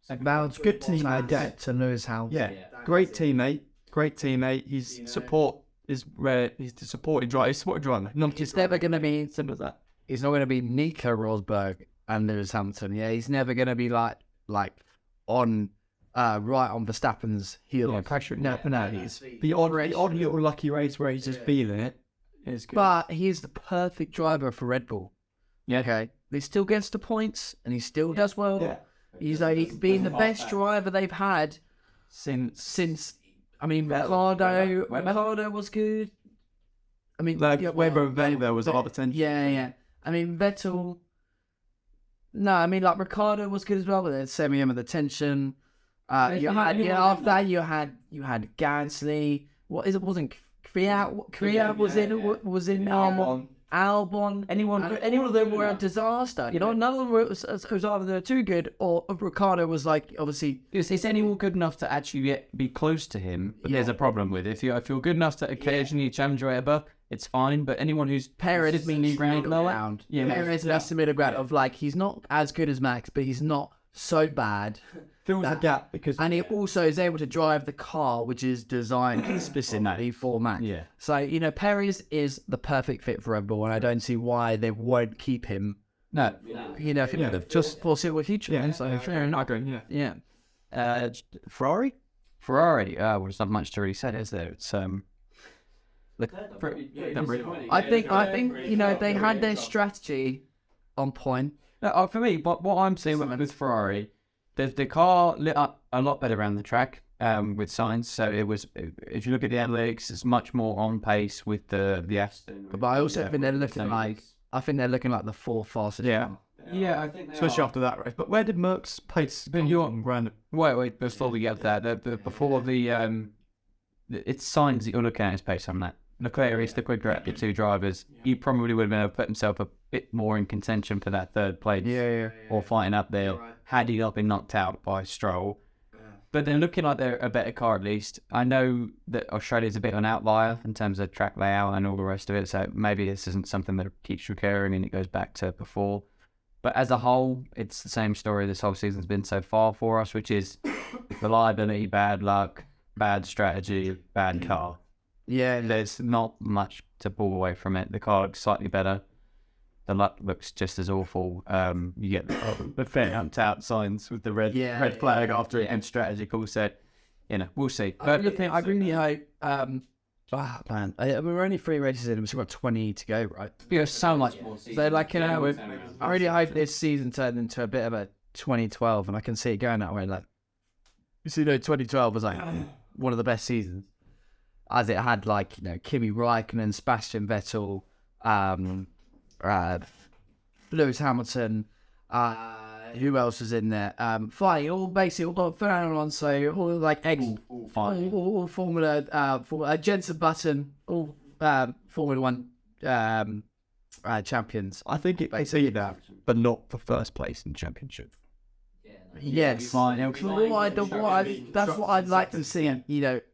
about Good teammate. debt to Lewis Hamilton. Yeah, great teammate. His support is rare. He's the supporting driver. He's supporting driver. It's never going to be... Simple as that. He's not going to be Nico Rosberg and Lewis Hamilton. Yeah, he's never going to be like on right on Verstappen's heel. Yeah, pressure. No. He's the odd little lucky race where he's just feeling it. It's good. But he's the perfect driver for Red Bull. Yeah. Okay. He still gets the points and he still does well. Yeah. He's been the best driver they've had since Ricardo was good. I mean, Weber and Weber was a lot of attention. Yeah. I mean, Vettel. No, I mean, like Ricardo was good as well, but then semi him with attention. After that you had Gasly. What is it? Wasn't Kvyat was in Albon. Anyone of them were a disaster. You know, none of them was either they're too good or Ricardo was like obviously. Is anyone good enough to actually be close to him? But there's a problem with it. If you're good enough to occasionally challenge or whatever, it's fine. But anyone who's Perez middle ground. Yeah, Perez that's the middle ground of like he's not as good as Max, but he's not so bad. Fills the gap because and he also is able to drive the car which is designed specifically for Max. Yeah. So Perez is the perfect fit for Red Bull, and I don't see why they won't keep him. No. Just foreseeable future. Yeah, so fair enough. I agree. Yeah. Ferrari? Well, there's not much to really say, is there? It's I think they had their strategy on point. No, for me, what I'm seeing with Ferrari, the car lit up a lot better around the track with Sainz. So it was, if you look at the analytics, it's much more on pace with the Aston. But I also think they're looking like the fourth fastest. Yeah. Yeah, I think Especially after that race. But where did Merck's pace come from? Random. Wait, before we get to that, before it's Sainz that you're looking at his pace on that Leclerc is the quicker at the two drivers, he probably would have been able to put himself a bit more in contention for that third place. Or fighting up there, had he not been knocked out by Stroll. But they're looking like they're a better car at least. I know that Australia's a bit of an outlier in terms of track layout and all the rest of it, so maybe this isn't something that keeps recurring and it goes back to before. But as a whole, it's the same story this whole season's been so far for us, which is reliability, bad luck, bad strategy, bad car. Yeah, There's not much to pull away from it. The car looks slightly better. The luck looks just as awful. You get the fair humped out signs with the red flag after it and strategy call set. We'll see. But I really hope. Man, we're only 3 races in, and we've still got 20 to go, right? So much more. So, I really hope this season turned into a bit of a 2012, and I can see it going that way. Like, 2012 was like one of the best seasons, as it had Kimi Räikkönen, Sebastian Vettel, Lewis Hamilton, who else was in there? Fighting all Fernando Alonso, all Formula, Jensen Button, all Formula One champions. I think it basically that, but not for first place in championship. Yes, that's what I'd like to see.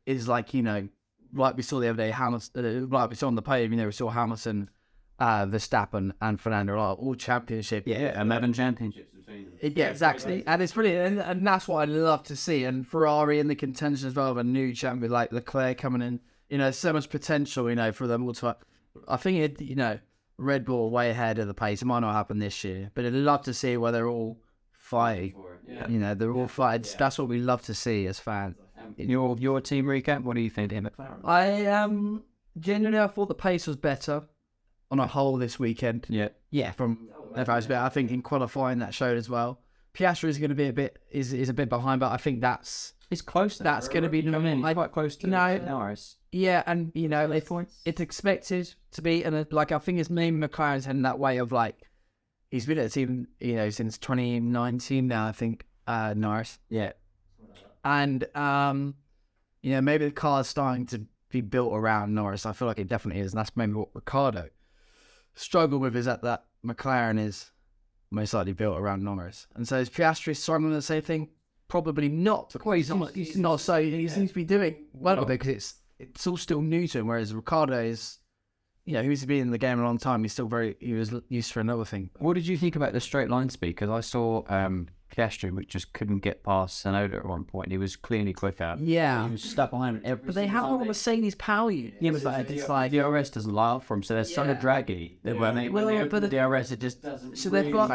Is like we saw the other day, Hamilton, like we saw on the podium. We saw Hamilton, Verstappen, and Fernando all championship. 11 championships between them. Yeah, exactly. And it's brilliant. And that's what I'd love to see. And Ferrari in the contention as well of a new champion like Leclerc coming in. There's so much potential, for them all to. I think Red Bull way ahead of the pace. It might not happen this year, but I'd love to see where they're all fighting. They're all fighting. That's what we love to see as fans. Your team recap, what do you think, McLaren? I genuinely I thought the pace was better on a whole this weekend. From I think in qualifying that showed as well. Piastri is going to be a bit behind, but I think it's close. That's going to be quite close to Norris. Yeah, and it's expected to be, and I think it's maybe McLaren's heading that way of he's been at the team since 2019 now. I think Norris. Yeah. And maybe the car's starting to be built around Norris. I feel like it definitely is, and that's maybe what Ricciardo struggled with, is that McLaren is most likely built around Norris. And so is Piastri struggling with the same thing? Probably not. Well, he's not so. He seems to be doing well because it's all still new to him. Whereas Ricciardo is, he's been in the game a long time. He was used for another thing. What did you think about the straight line speed? Because I saw Piastri, which just couldn't get past Sonoda at one point. He was clearly quicker. Yeah. He was stuck behind every. But they have all the Mercedes power units. Yeah, but it's like the DRS doesn't allow for him, so they're so draggy. When the DRS, it just doesn't. So they've got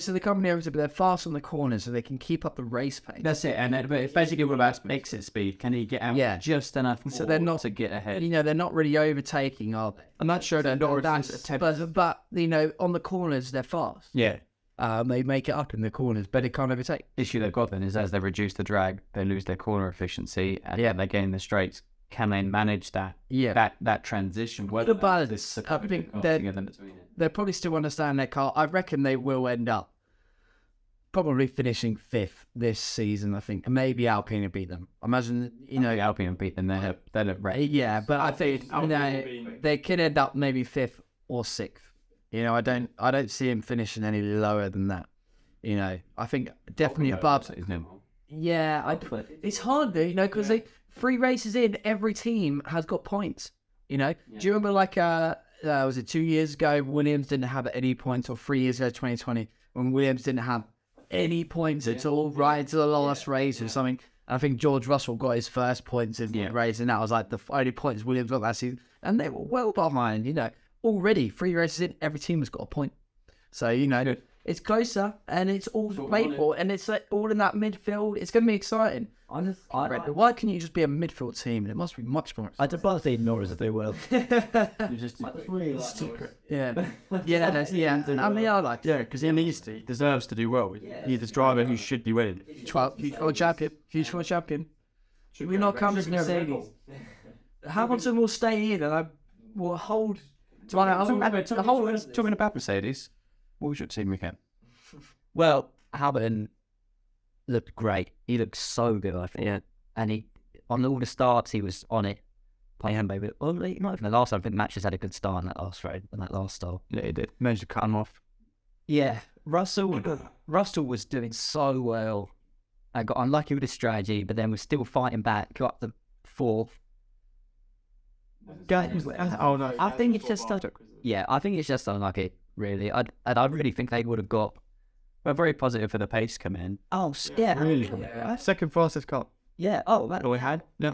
so the company but they're fast on the corners, so they can keep up the race pace. That's it, and it's basically what about exit speed. Can he get out just enough? So they're not to get ahead. They're not really overtaking, are they? I'm not sure they're not. But on the corners they're fast. Yeah. They make it up in the corners, but it can't overtake. The issue they've got then is as they reduce the drag, they lose their corner efficiency, and they gain the straights. Can they manage that? That transition? I think they'll probably still understand their car. I reckon they will end up probably finishing 5th this season. I think, and maybe Alpine will beat them. I imagine Alpine will beat them. They'll have rest. Yeah, but I think they could end up maybe 5th or 6th. I don't see him finishing any lower than that. I think definitely above. Yeah, it's hard though, because 3 races in, every team has got points. Do you remember was it 2 years ago, Williams didn't have any points, or 3 years ago, 2020, when Williams didn't have any points at all, right into the last race or something. I think George Russell got his first points in the race, and that was the only points Williams got that season, and they were well behind. Already 3 races in, every team has got a point. So, it's closer and it's all played for, and it's all in that midfield. It's going to be exciting. Why can you just be a midfield team? It must be much more. I don't think Norris if they will. Really secret. Yeah. I mean, I like it. Because he deserves to do well. He's the driver who should be winning. Future champion. Should we not come to Mercedes? Hamilton will stay in, and I will hold. Talking about Mercedes, what was your team recap? Well, Hamilton looked great. He looked so good, I think. Yeah. And he, on all the starts, he was on it. playing maybe. Well, not even the last. I think Matches had a good start in that last race, in that last start. Yeah, he did. Managed to cut him off. Yeah, Russell was doing so well. I got unlucky with his strategy, but then was still fighting back. Got up to fourth. Oh no! I think it's just I think it's just unlucky, really. I really think they would have got. We're very positive for the pace coming in. Oh yeah, Really? Second fastest car. yeah. Oh, that We had. Yeah.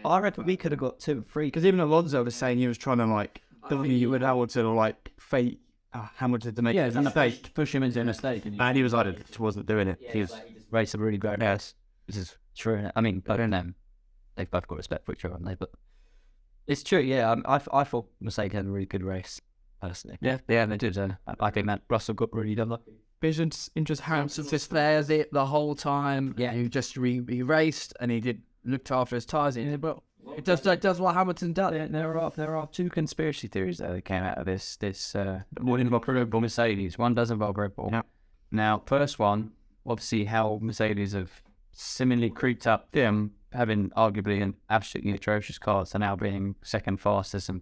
I reckon we could have got 2 and 3. Because even Alonso was saying he was trying to like you would Hamilton or like fake Hamilton to make a mistake, to push him into a mistake. and he was like, he wasn't doing it. He was racing really great. Yes. This is true. I mean, both of them, they've both got respect for each other, haven't they? But it's true. Yeah, I thought Mercedes had a really good race, personally. Yeah, they did. I think that Russell got really done lucky. Vision's interest Hamilton just spares it the whole time. Yeah. He just he raced and he looked after his tyres. He did well. It does what Hamilton does. There are 2 conspiracy theories that came out of this. One involves Red Bull, Mercedes. One does involve Red Bull. Yeah. Now, first one, obviously, how Mercedes have similarly creeped up them, having arguably an absolutely atrocious car, to now being second fastest and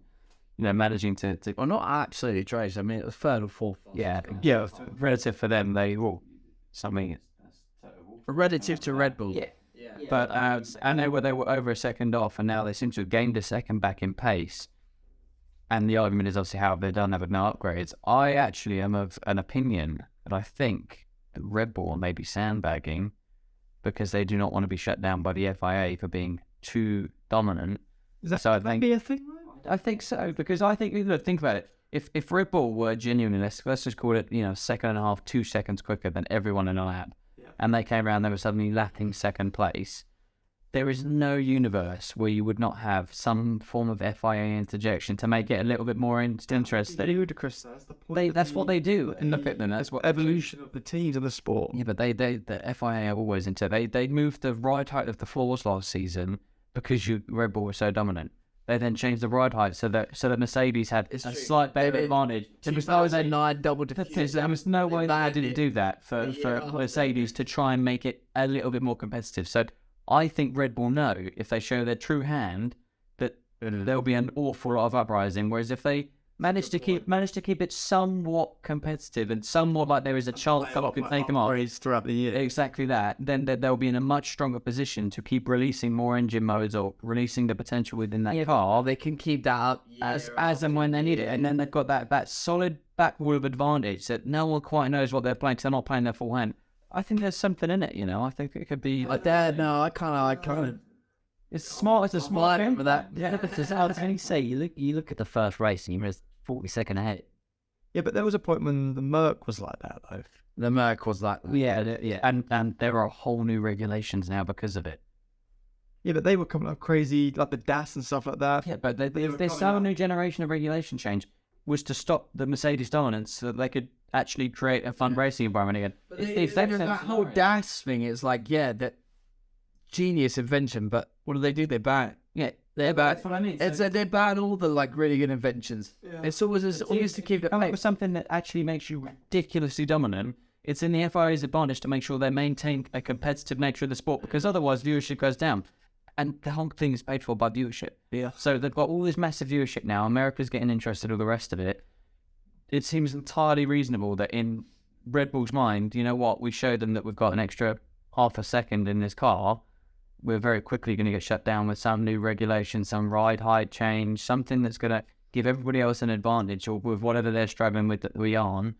managing to Well, not absolutely trash. I mean, it was third or fourth. yeah, Yeah. relative for them, they something. Relative to Red Bull. Yeah. But I know they were over a second off, and now they seem to have gained a second back in pace. And the argument is obviously how have they done that with no upgrades. I actually am of an opinion that I think that Red Bull may be sandbagging because they do not want to be shut down by the FIA for being too dominant. Is that So I think be a thing? I think so, because I think, look, think about it. If Red Bull were genuinely, let's just call it, second and a half, 2 seconds quicker than everyone in a lap, and they came around, they were suddenly lapping second place, there is no universe where you would not have some form of FIA interjection to make it a little bit more interesting. Ludicrous. That's the point. That's what they do in the fitness. That's what Evolution of the teams of the sport. Yeah, but the FIA are always into. They moved the ride height of the floors last season because Red Bull was so dominant. They then changed the ride height so that Mercedes had a slight better advantage. It was always a 9 double diffuser. There was no way they didn't do that for Mercedes to try and make it a little bit more competitive. So I think Red Bull know if they show their true hand that there'll be an awful lot of uprising. Whereas if they manage to keep it somewhat competitive and somewhat like there is a chance that could take them off throughout the year. exactly that, then they'll be in a much stronger position to keep releasing more engine modes or releasing the potential within that car They can keep that up as and when they need it. And then they've got that solid back wheel of advantage that no one quite knows what they're playing because they're not playing their full hand. I think there's something in it, I think it could be like that. No, I kind of. it's smart. It's a smart game for that. Yeah, because I was going to say, you look at the first race and you were 40 seconds ahead. Yeah, but there was a point when the Merc was like that, though. The Merc was like that. Yeah, and there are whole new regulations now because of it. Yeah, but they were coming up crazy, like the DAS and stuff like that. Yeah, but there's so new generation of regulation change was to stop the Mercedes dominance so that they could actually create a fun racing environment again. That whole DAS thing is like, that genius invention, but what do? They ban it. Yeah, they ban. That's what I mean. They ban all the like really good inventions. Yeah. It's always to keep it. Come up with something that actually makes you ridiculously dominant. It's in the FIA's advantage to make sure they maintain a competitive nature of the sport, because otherwise viewership goes down. And the whole thing is paid for by viewership. Yeah. So they've got all this massive viewership now. America's getting interested in all the rest of it. It seems entirely reasonable that in Red Bull's mind, you know what, we showed them that we've got an extra half a second in this car. We're very quickly going to get shut down with some new regulation, some ride height change, something that's going to give everybody else an advantage, or with whatever they're struggling with that we aren't,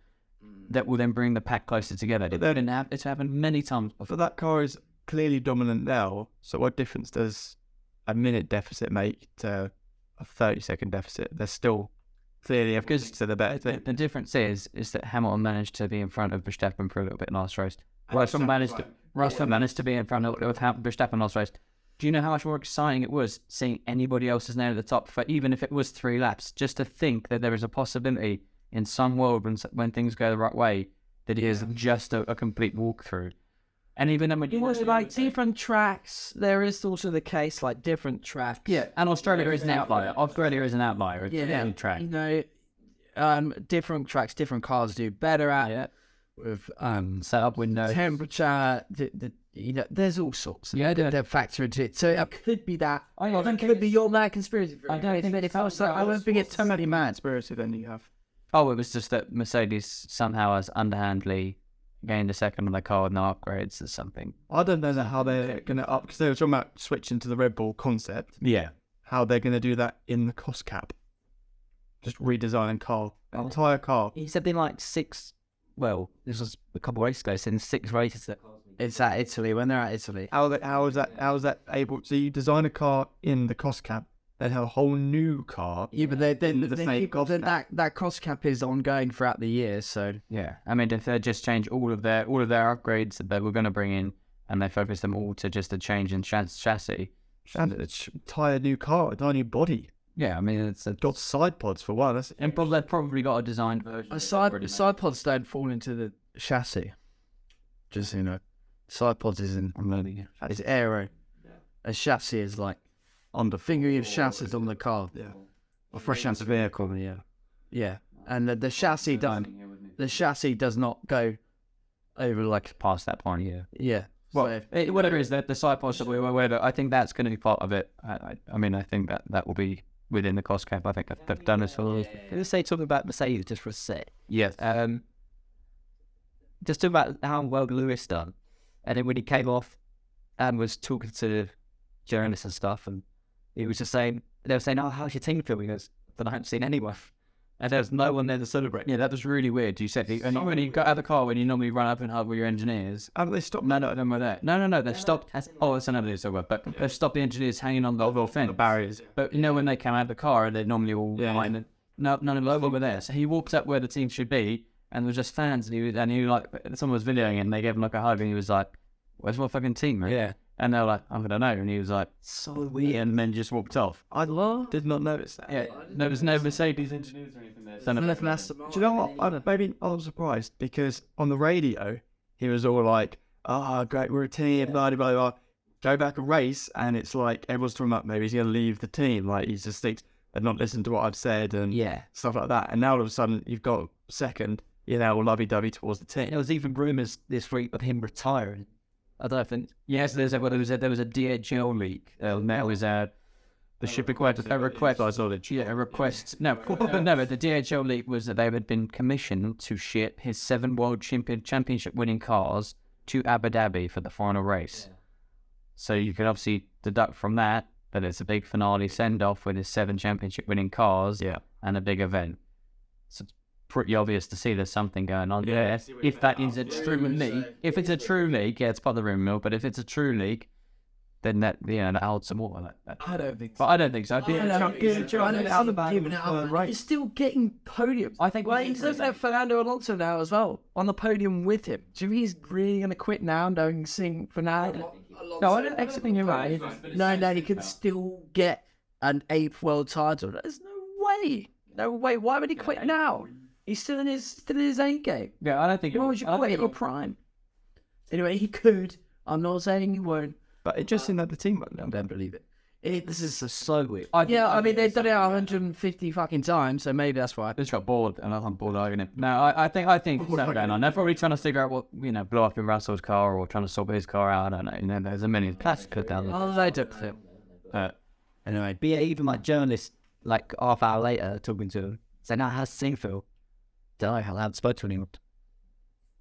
that will then bring the pack closer together. It's happened many times before. But that car is clearly dominant now, so what difference does a minute deficit make to a 30-second deficit? They're still clearly because to the better thing. The difference is that Hamilton managed to be in front of Verstappen for a little bit last race. Russell managed to be in front of Verstappen last race. Do you know how much more exciting it was seeing anybody else's name at the top, for even if it was 3 laps? Just to think that there is a possibility in some world when things go the right way that it is just a complete walkthrough. And even when you watch like different tracks, there is also the case like different tracks. Yeah, and Australia is an outlier. Australia is an outlier. It's a track. Different tracks, different cars do better at. Yeah. with Set up windows. temperature. There's all sorts. That factor into it. So it could be that. It could be your mad conspiracy theory. I don't think if I was like, I don't think it's so many mad. Conspiracy then you have. Oh, it was just that Mercedes somehow has underhandly gained a second on their car with no upgrades or something. I don't know how they're going to up, because they were talking about switching to the Red Bull concept. Yeah. How they're going to do that in the cost cap. Just redesigning the entire car. He said in like 6, well, this was a couple of races ago, in 6 races that It's at Italy, when they're at Italy. How is that able? So you design a car in the cost cap, then have a whole new car. Yeah, but that cost cap is ongoing throughout the year, so yeah. I mean, if they just change all of their upgrades that they were going to bring in, and they focus them all to just a change in chassis. And it's entire new car, entire new body. Yeah, I mean, it's Got side pods for one. and they've probably got a designed version. side pods don't fall into the chassis. Just so you know, side pods isn't. It's aero. A chassis is like on the fingering of chassis on the car. Yeah. A fresh out vehicle. Yeah, and the chassis does not go over like Past that point, yeah. Well, Whatever it is, the side pods that we were aware of, I think that's going to be part of it. I mean, I think that will be within the cost cap. I think they've done this for. Let's say talking about Mercedes just for a sec. Yes. Just talking about how well Lewis done, and then when he came off and was talking to journalists and stuff, and he was just saying, they were saying, "Oh, how's your team feel?" He goes, "But I haven't seen anyone." And there was no one there to celebrate. Yeah, that was really weird. You said, and when you got out of the car, when you normally run up and hug with your engineers, Haven't they stopped? none of them were there. No, they stopped. Oh, that's another thing. But they stopped the engineers hanging on the fence. The barriers. But when they came out of the car, they're normally all behind it. No, none of them were there. So he walked up where the team should be, and there were just fans. And he like, someone was videoing it, and they gave him like a hug, and he was like, "Where's my fucking team, man?" Yeah. And they were like, "I don't know." And he was like, So weird. and then just walked off. I did not notice that. Yeah, there was no Mercedes engineers or anything there. Do you know what? Maybe I was surprised because on the radio he was all like, "Oh, great, we're a team, blah blah blah." Go back and race, and it's like everyone's talking about maybe he's going to leave the team, like he's just thinks and not listen to what I've said and stuff like that. And now all of a sudden you've got second, you're now all lovey-dovey towards the team. There was even rumours this week of him retiring. I don't think. Yes, there was a DHL leak. That was the ship request. A request. Yeah, a request. No, no. The DHL leak was that they had been commissioned to ship his 7 World Championship winning cars to Abu Dhabi for the final race. Yeah. So you can obviously deduct from that it's a big finale send-off with his 7 championship winning cars. Yeah. And a big event. So it's pretty obvious to see there's something going on there. If that is a true leak, if it's a true leak, it's part of the rumor mill. But if it's a true leak, then that holds some water. I don't think so. But I don't think so. He's still getting podiums. I think. Well, he's looking at Fernando Alonso now as well on the podium with him. Do you think he's really going to quit now and don't sing Fernando? No, I don't actually think you're right. No, he could still get an 8th world title. There's no way. Why would he quit now? He's still in his end game. Yeah, I don't think. Why would you quit in your prime? Anyway, he could. I'm not saying he won't. But it just seemed like the team won't now. I don't believe it. This is So weird. I mean, they've done it 150 fucking times, so maybe that's why. They just got bored, and I'm bored arguing it. No, I think what's going on? They're probably trying to figure out what blow up in Russell's car or trying to swap his car out. I don't know. There's a million plastic down there. Oh, they took him. Anyway, be it even like journalists, like half hour later, talking to him, saying, "Now, how's the team feel?" Don't know how loud spoke to anyone.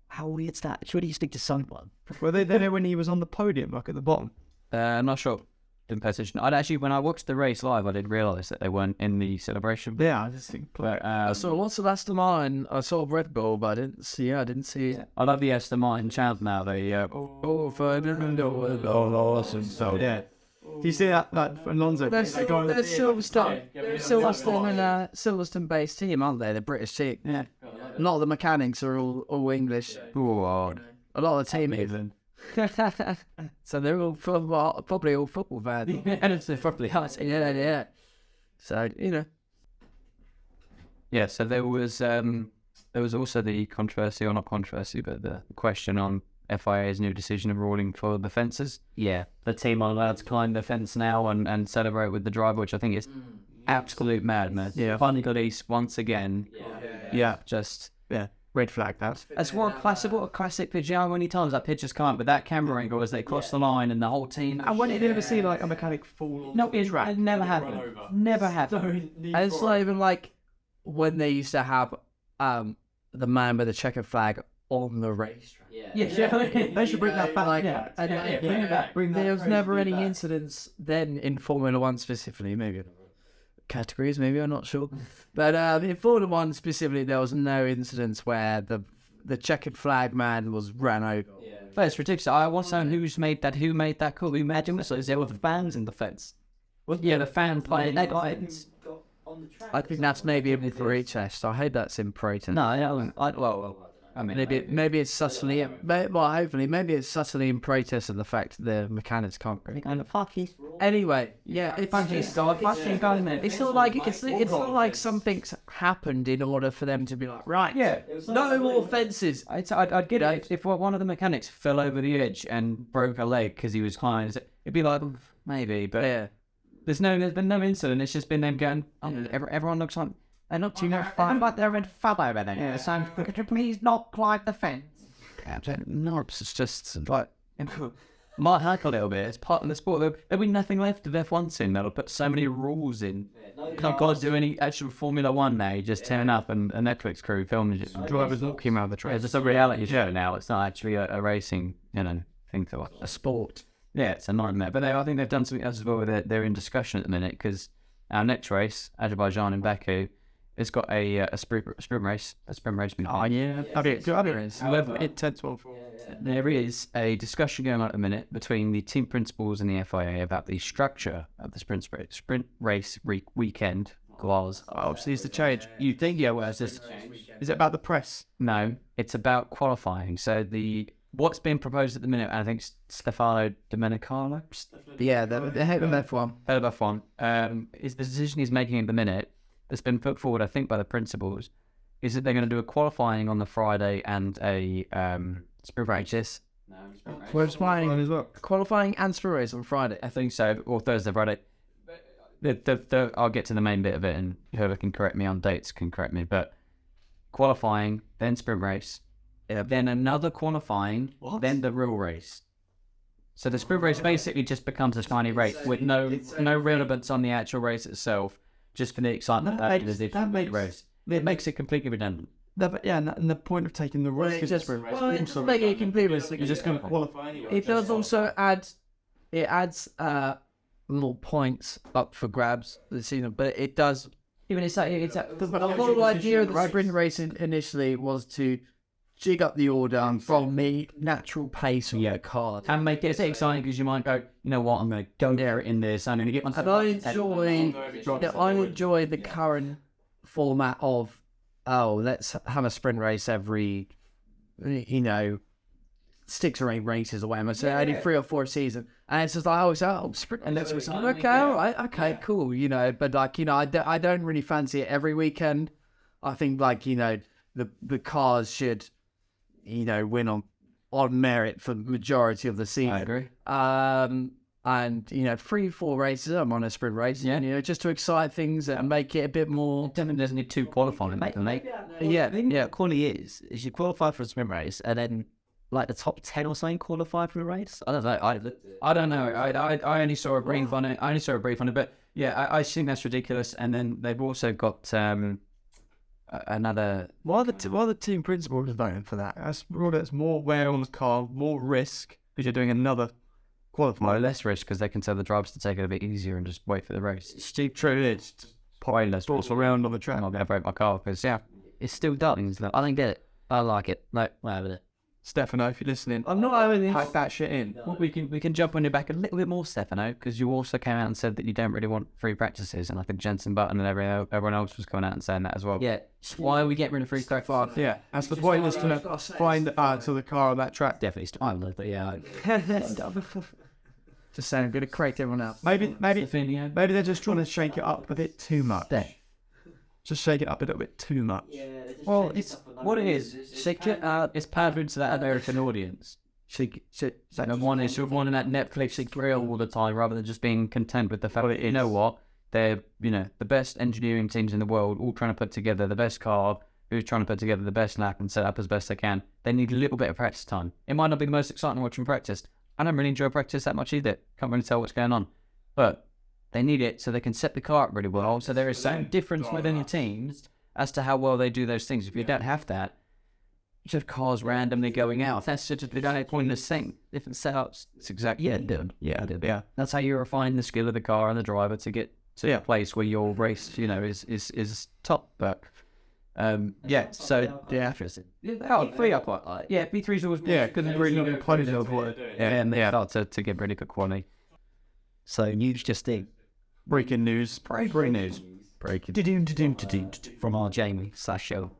How weird's that? Surely you speak to someone. Were they there when he was on the podium, like at the bottom? I'm not sure. Didn't pay attention. When I watched the race live, I didn't realise that they weren't in the celebration. Yeah, I just think. But, I saw lots of Aston Martin. I saw Red Bull, but I didn't see it. I love the Aston Martin chant now. So yeah. Do you see that Alonso? They're Silverstone-based team, aren't they? The British team. Yeah. A lot of the mechanics are all English. Oh, A lot of the team is. So they're all probably all football fans. and it's probably hot. Yeah. So Yeah. So there was also the controversy, or not controversy, but the question on FIA's new decision of ruling for the fences. Yeah. The team are allowed to climb the fence now and celebrate with the driver, which I think is absolute madness. Yeah. Funny police once again. Yeah. Just. Yeah. red flag that. That's what a classic picture. How many times that picture's come up with that camera angle as they cross the line and the whole team. And when did you ever see like a mechanic fall? No, it never happened. Never happened. And it's not even like when they used to have the man with the checkered flag on the racetrack. They should bring that back. There was never any incidents then in Formula One specifically, maybe in other categories, maybe, I'm not sure. But in Formula One specifically, there was no incidents where the checkered flag man was ran over. But it's ridiculous. I want to know who made that call. Imagine this. There were fans in the fence. Well, yeah, the fan playing. They got it. I think that's maybe in for each test. I hope that's in Proton. No, I mean, Maybe it's subtly, hopefully, maybe it's subtly in protest of the fact the mechanics can't really. kind of fucky. Anyway, yeah, it's not like something's happened in order for them to be like, right, no more fences. I'd get it if one of the mechanics fell over the edge and broke a leg because he was climbing. It'd be like maybe, but Yeah. there's been no incident. It's just been them going. Everyone looks like they're not too fine, but they're in fab over there. Yeah, so could you please not climb the fence? No, it's just like might hack a little bit. It's part of the sport. There'll be nothing left of F1 soon. They'll put so many rules in. Can't guys do any actual Formula One now. You just turn up and a Netflix crew films it. Drivers walking around the track. It's just a reality show now. It's not actually a racing, thing to watch. A sport. Yeah, it's a nightmare. But I think they've done something else as well. They're in discussion at the minute because our next race, Azerbaijan in Baku, it's got a sprint race. A sprint race. Oh yeah, However, Intense one. there is a discussion going on at the minute between the team principals and the FIA about the structure of the sprint race weekend clause. Obviously, it's the change. You think, where's this? Is it about the press? No, it's about qualifying. So what's being proposed at the minute, I think Stefano Domenicali, yeah, the head of F1. head of F1, is the decision he's making at the minute that's been put forward, I think, by the principals, is that they're going to do a qualifying on the Friday and a sprint race. We're just playing qualifying and sprint race on Friday. I think so, or Thursday, Friday. I'll get to the main bit of it, and whoever can correct me on dates can correct me. But qualifying, then sprint race, then another qualifying, then the real race. So the sprint race basically just becomes a tiny race with no relevance on the actual race itself, just for the excitement race. It makes it completely redundant. And the point of taking the risk is just Make it completely. you're just going to qualify anyway. It does also adds little points up for grabs this season, but it does. Even The whole idea of the sprint race initially was to jig up the order from the natural pace of your car. and make it exciting because you might go, you know what, I'm going to go there in this. I'm going to get myself. And I enjoy the current format of let's have a sprint race every 6 or 8 races or whatever. So only 3 or 4 a season, and it's just like sprint. And that's okay, all right, okay, cool. But I don't really fancy it every weekend. I think the cars should win on merit for the majority of the season. I agree. And 3-4 races, I'm on a sprint race. Yeah. Just to excite things and make it a bit more. Definitely doesn't need 2 qualifying, mate. Yeah. Quality is you qualify for a sprint race and then like the top 10 or something qualify for a race. I don't know. I don't know. I only saw a brief on it. But yeah, I think that's ridiculous. And then they've also got another. Why are the team principals voting for that? That's more wear on the car, more risk because you're doing another qualifying. Less risk because they can tell the drivers to take it a bit easier and just wait for the race. True, it's Pointless. sports around on the track. I'm not going to break my car because It's still dark. I don't get it. I like it. Like whatever. Stefano, if you're listening, I'm not having this. type that shit in. Well, we can jump on your back a little bit more, Stefano, because you also came out and said that you don't really want free practices, and I think Jensen Button and everyone else was coming out and saying that as well. Yeah. Why are we getting rid of free practice? Yeah, that's the point is to find to the car on that track. Definitely still. I love it. Yeah. Just saying, I'm going to create everyone else. Maybe they're just trying to shake it up a bit too much. Just shake it up a little bit too much. Well, it's what it is. Shake it up. It's pandering to that American audience. One wanting that Netflix grill all the time rather than just being content with the fact that, you know what, they're the best engineering teams in the world all trying to put together the best car, who's trying to put together the best lap and set up as best they can, they need a little bit of practice time. It might not be the most exciting watching practice. I don't really enjoy practice that much either. Can't really tell what's going on. But they need it so they can set the car up really well. So there is some difference within your teams as to how well they do those things. If you don't have that, just cars randomly going out. That's just a pointless thing. Different setups. It's exactly Yeah. That's how you refine the skill of the car and the driver to get to a place where your race, is top. But interesting. Free up quite like. Yeah, B3's always because it's really quality of what. and they start to get really good quality. So news just in. Breaking news. Breaking news. From our Jamie/show.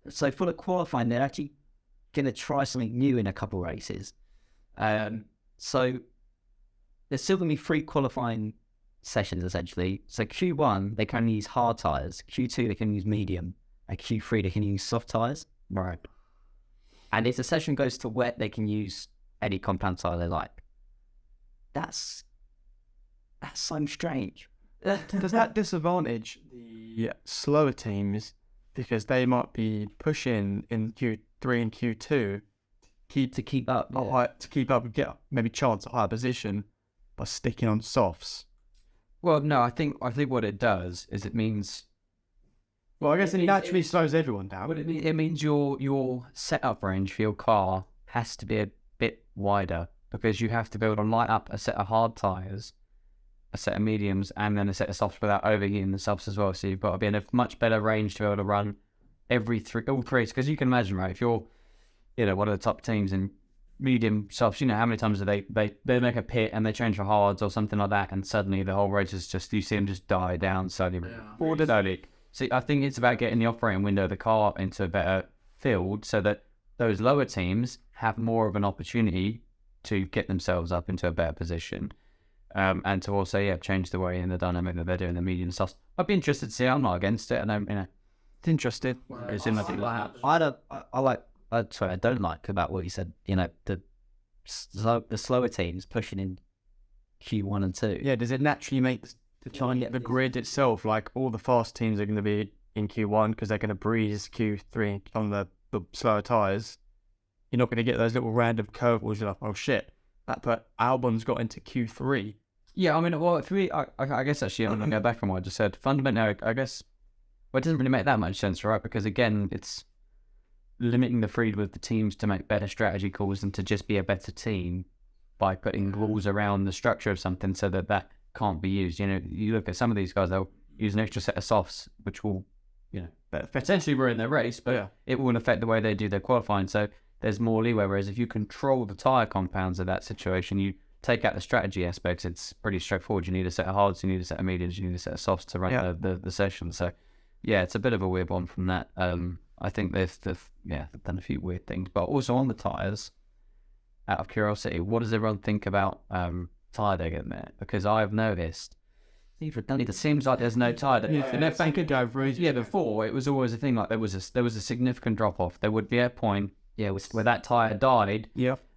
So for the qualifying, they're actually going to try something new in a couple of races. So there's still going to be 3 qualifying sessions, essentially. So Q1, they can use hard tyres. Q2, they can use medium. And Q3, they can use soft tyres. Right. And if the session goes to wet, they can use any compound tyre they like. That's so strange. Does that disadvantage the slower teams because they might be pushing in Q3 and Q2 to keep up and get maybe chance a higher position by sticking on softs? Well, no, I think what it does is it means. Well, I guess it naturally slows everyone down. It means your setup range for your car has to be a bit wider because you have to be able to light up a set of hard tyres, a set of mediums, and then a set of softs without overheating the softs as well. So you've got to be in a much better range to be able to run all three. Because you can imagine, right, if you're, one of the top teams in medium softs, how many times do they make a pit and they change for hards or something like that, and suddenly the whole race is just, you see them just die down slowly. So I think it's about getting the operating window of the car up into a better field so that those lower teams have more of an opportunity to get themselves up into a better position. And to also, change the way in the dynamic that they're doing the medium softs. I'd be interested to see. I'm not against it. It's interesting. It's in I don't like about what you said. The slower teams pushing in Q1 and 2. Yeah, does it naturally make the grid itself, like all the fast teams are going to be in Q1 because they're going to breeze Q3 on the slower tyres? You're not going to get those little random curveballs. You're like, oh shit, but Albon's got into Q3. Yeah, for me, I guess actually, I'm going to go back on what I just said. Fundamentally, I guess, it doesn't really make that much sense, right? Because again, it's limiting the freedom of the teams to make better strategy calls and to just be a better team by putting rules around the structure of something so that can't be used. You look at some of these guys, they'll use an extra set of softs, which will, potentially ruin their race, but it won't affect the way they do their qualifying. So there's more leeway. Whereas if you control the tyre compounds of that situation, you take out the strategy aspects, it's pretty straightforward. You need a set of hards, you need a set of mediums, you need a set of softs to run the session. So it's a bit of a weird one from that. I think they've done a few weird things. But also on the tyres, out of curiosity, what does everyone think about tyre they're getting there? Because I've noticed it seems like there's no tyre. Before it was always a thing, like there was a significant drop off. There would be a point where that tyre died,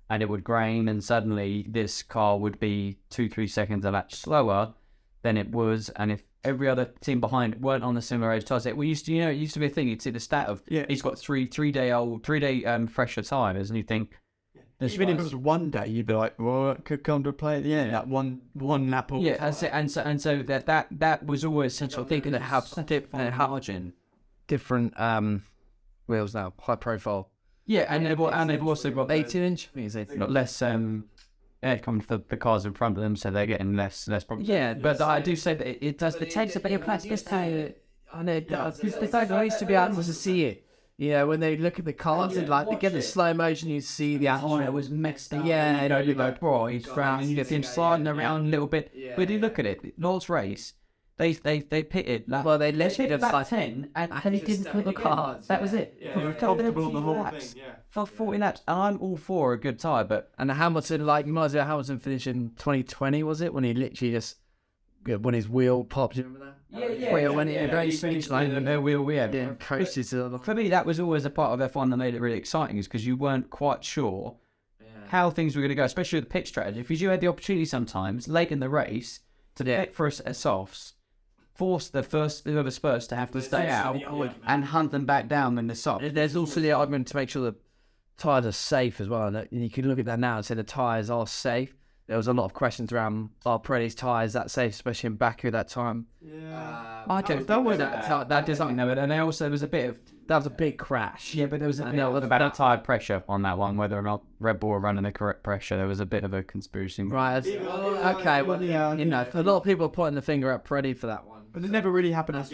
and it would grain, and suddenly this car would be 2-3 seconds a lap slower than it was, and if every other team behind it weren't on the similar age tyres, it used to be a thing. You'd see the stat of he's got three day fresher tyres, and you think. Even if it was one day, you'd be like, well, it could come to play at the end. That one lap. And so that was always central. Thinking that have margin, Different wheels now, high profile. Yeah, and they've also got 18-inch. Not less coming for the cars in front of them, so they're getting less problems. Yeah, but I do say that it does. It takes a bit of practice to. I used to be able to see it. When they look at the cars and they get the slow motion, you see the action. It was mixed up. You go, bro, he's brown. You get him sliding around a little bit. But you look at it, Lord's race. They pitted. They let it about 10, and he didn't put the car. That was it. Comfortable on the whole thing. For 40 laps, and I'm all for a good tyre, but Hamilton, you might as well Hamilton finish in 2020, was it, when he literally just when his wheel popped? Do you remember that? Yeah. When it very finish line and no wheel, coasted to for me, that was always a part of F1 that made it really exciting, is because you weren't quite sure how things were going to go, especially with the pit strategy. Because you had the opportunity sometimes late in the race to pit for a set of softs, force the Spurs to have to stay out and hunt them back down in the soft. There's also the argument to make sure the tyres are safe as well. And you can look at that now and say the tyres are safe. There was a lot of questions around Pirelli's tyres that safe, especially in Baku at that time. Yeah. I don't worry that design of it. And also there was that was a big crash. Yeah, but there was about tyre pressure on that one, whether or not Red Bull were running the correct pressure. There was a bit of a conspiracy. Right. Okay. Well, a lot of people are pointing the finger at Pirelli for that one. But it never really happened.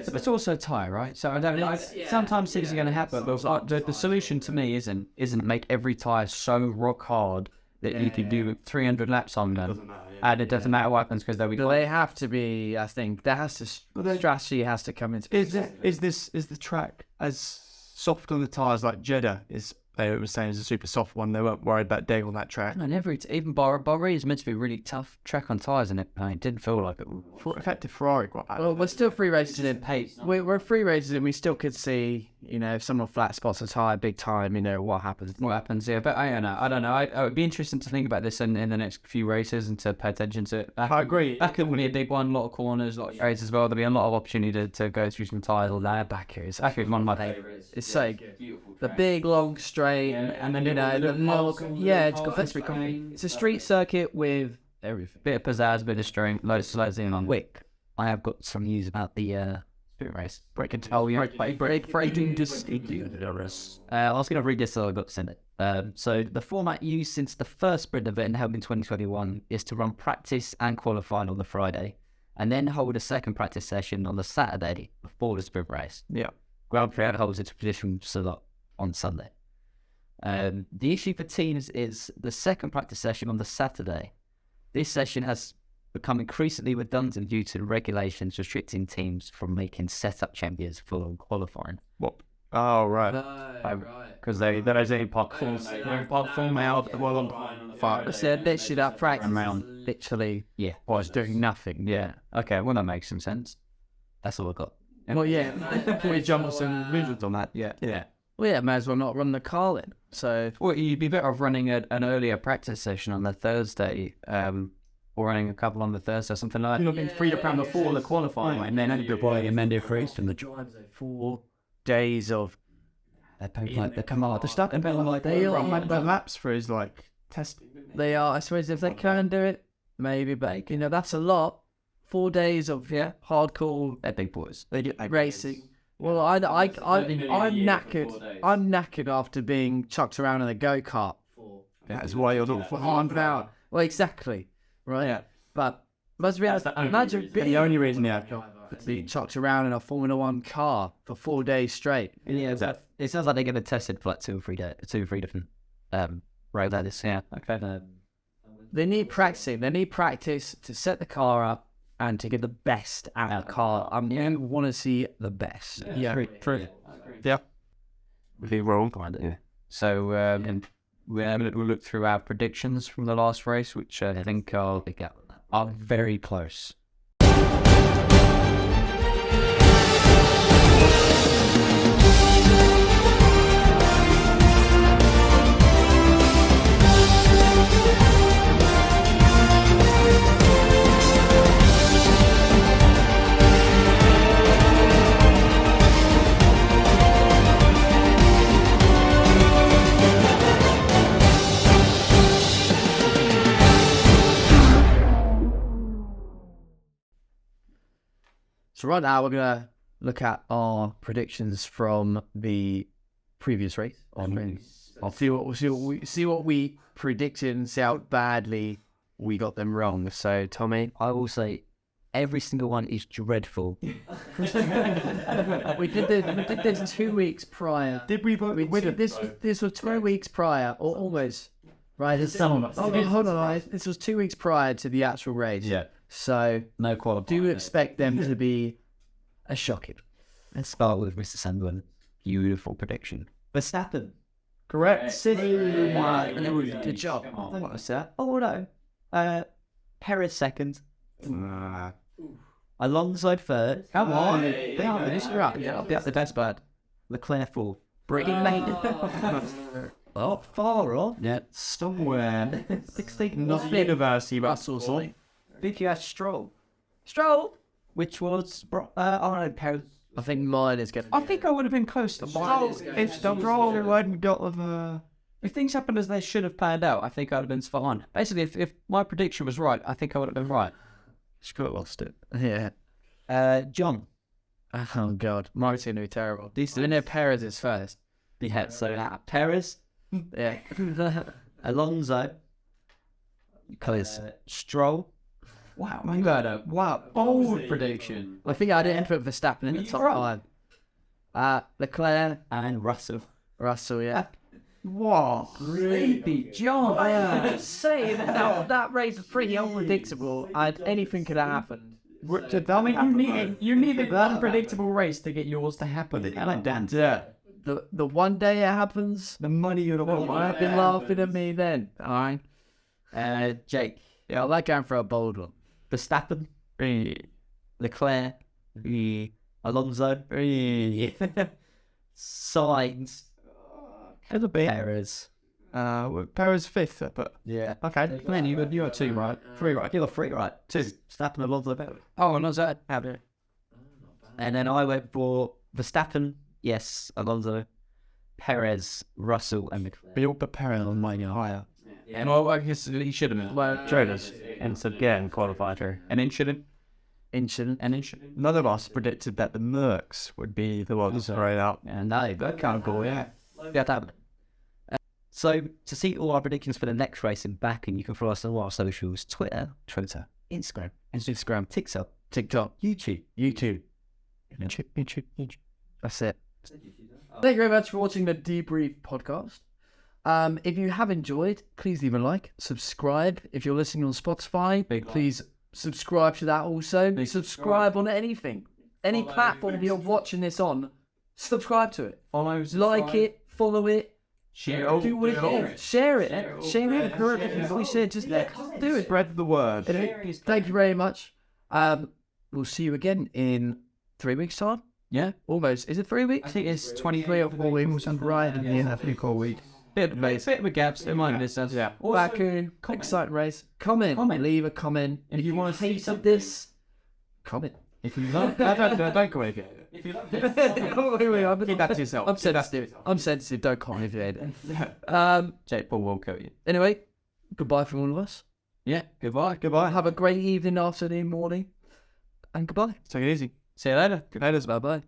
But it's also a tyre, right? So I don't know. Sometimes things are going to happen, but the solution to me isn't make every tyre so rock hard that you can do 300 laps on them, and it doesn't matter what happens because They have to be. I think strategy has to come into. Is the track as soft on the tyres like Jeddah is? They were saying it's a super soft one. They weren't worried about day on that track. And even Bahrain is meant to be a really tough track on tyres, and it didn't feel like it. Effective Ferrari. Well, we're still free racing in pace. We're free racing, and we still could see, if someone flat spots a tyre big time, what happens. What happens, yeah. But I don't know. It would be interesting to think about this in the next few races and to pay attention to it. I agree. Back will be a big one, a lot of corners, a lot of straights as well. There'll be a lot of opportunity to go through some tyres. Baku is one of my favourites. It's so the big long straight, and then it's a street circuit with everything. Bit of pizzazz, bit of strength, loads in on. Quick, I have got some news about the sprint race. Break. I was going to read this, so I got to send it. So the format used since the first sprint event held in 2021 is to run practice and qualifying on the Friday, and then hold a second practice session on the Saturday before the sprint race. Yeah. Grand Prix holds its traditional slot on Sunday. The issue for teams is the second practice session on the Saturday. This session has become increasingly redundant due to regulations restricting teams from making setup changes for qualifying. What? Oh, right. Because there's a platform out on fire. So they should up practice around literally. Yeah. Was doing nothing. Yeah. Okay. Well, that makes some sense. That's all I got. Well, yeah. We jump some visuals on that. Yeah. Yeah. Well, yeah, may as well not run the car then. So, well, you'd be better off running an earlier practice session on the Thursday, or running a couple on the Thursday, or something like that. You've been free to plan before the qualifying, and then only deploying and then do race from the drive. 4 days of. They come out the stuff and like they run laps for his testing. They are. I suppose if they can do it, maybe. But that's a lot. 4 days of hardcore. They're big boys. They get racing. Well, I'm knackered. I'm knackered after being chucked around in a go-kart. That's why you're not for 100 hours. Well, exactly. Right. Yeah. But imagine the only reason being chucked around in a Formula 1 car for 4 days straight. Yeah, it sounds like they're going to test it for 2 or 3 different road ladders. Yeah. Okay. They need practicing. They need practice to set the car up and to get the best out of the car. I want to see the best. Yeah, true. Yeah. We're wrong. Yeah. So we'll look through our predictions from the last race, which I think are very close. So right now we're gonna look at our predictions from the previous race. I'll see what we predicted and see how badly we got them wrong. So Tommy, I will say every single one is dreadful. we did this 2 weeks prior. Did we vote? This was 2 weeks prior, or almost. Right, hold on. This was 2 weeks prior to the actual race. Yeah. So no quality. Do expect them to be a shocking. Let's start with Mr. Sandwell. Beautiful prediction. Verstappen. Correct. Good job. What was that? Oh no. Perez second. Alonso third. Come on. This is right. Yeah, that's the best bad. Leclerc fourth. Britain mate. Oh, far off. Yeah. Somewhere. 16. Not university, but Russell's like. Think you had Stroll. Stroll? which was Perez. I think mine is going. I think I would have been close to mine. If Stroll hadn't got the. If things happened as they should have planned out, I think I would have been spot on. Basically, if my prediction was right, I think I would have been right. Just could have lost it. Yeah. John. Oh God, mine's going to be terrible. We know Perez is first. Yeah, so Perez. Yeah. Alonso. Stroll. Wow, man. Wow, bold prediction. I think I didn't put Verstappen in the top 5. Leclerc And Russell. Russell, yeah. What? Creepy John. I am just saying that race was pretty unpredictable, and anything could have happened. I mean, you need an unpredictable race to get yours to happen. I like dance. Yeah. The one day it happens, The money you're you might have been laughing at me then. All right. Jake. Yeah, I like going for a bold one. Verstappen. Leclerc. Alonso. Sainz. Perez. Perez 5th, but Yeah. okay. Man, you got 2 right. 3 right. You got 3 right. 2. Verstappen, Alonso, Perez. Oh, no, that. And then I went for Verstappen, yes, Alonso, Perez, Russell, and Leclerc. We all put Perez on mine higher. And I guess he should have been. Well, Trailers. And so again, qualified her. And then shouldn't. incident. And then shouldn't. None of us predicted that the Mercs would be the ones right out. And that can't go, yeah. Yeah, that happened. So, to see all our predictions for the next race in backing, you can follow us on all our socials: Twitter, Instagram, TikTok, YouTube. That's it. Thank you very much for watching the Debrief podcast. If you have enjoyed, please leave a like, subscribe. If you're listening on Spotify, please subscribe to that also. Subscribe on anything, any platform you're watching this on. Subscribe to it. Like it, follow it. Share it. Do what it is. Share it. Share it. We said just do it. Spread the word. Thank you very much. We'll see you again in 3 weeks' time. Yeah. Almost. Is it 3 weeks? I think it's 23 or 4 weeks. Right, and a few cool week. bit of a gaps. Don't mind this. Yeah. Baku, exciting race. Comment. Leave a comment. And if you want to see Piece of this. Comment. if you love, Don't go away. if you love, Keep that to yourself. I'm sensitive. Don't comment if you hate it. Jake Paul will kill you. Anyway, goodbye from all of us. Yeah. Goodbye. Have a great evening, afternoon, morning, and goodbye. Take it easy. See you later. Good night. Bye bye.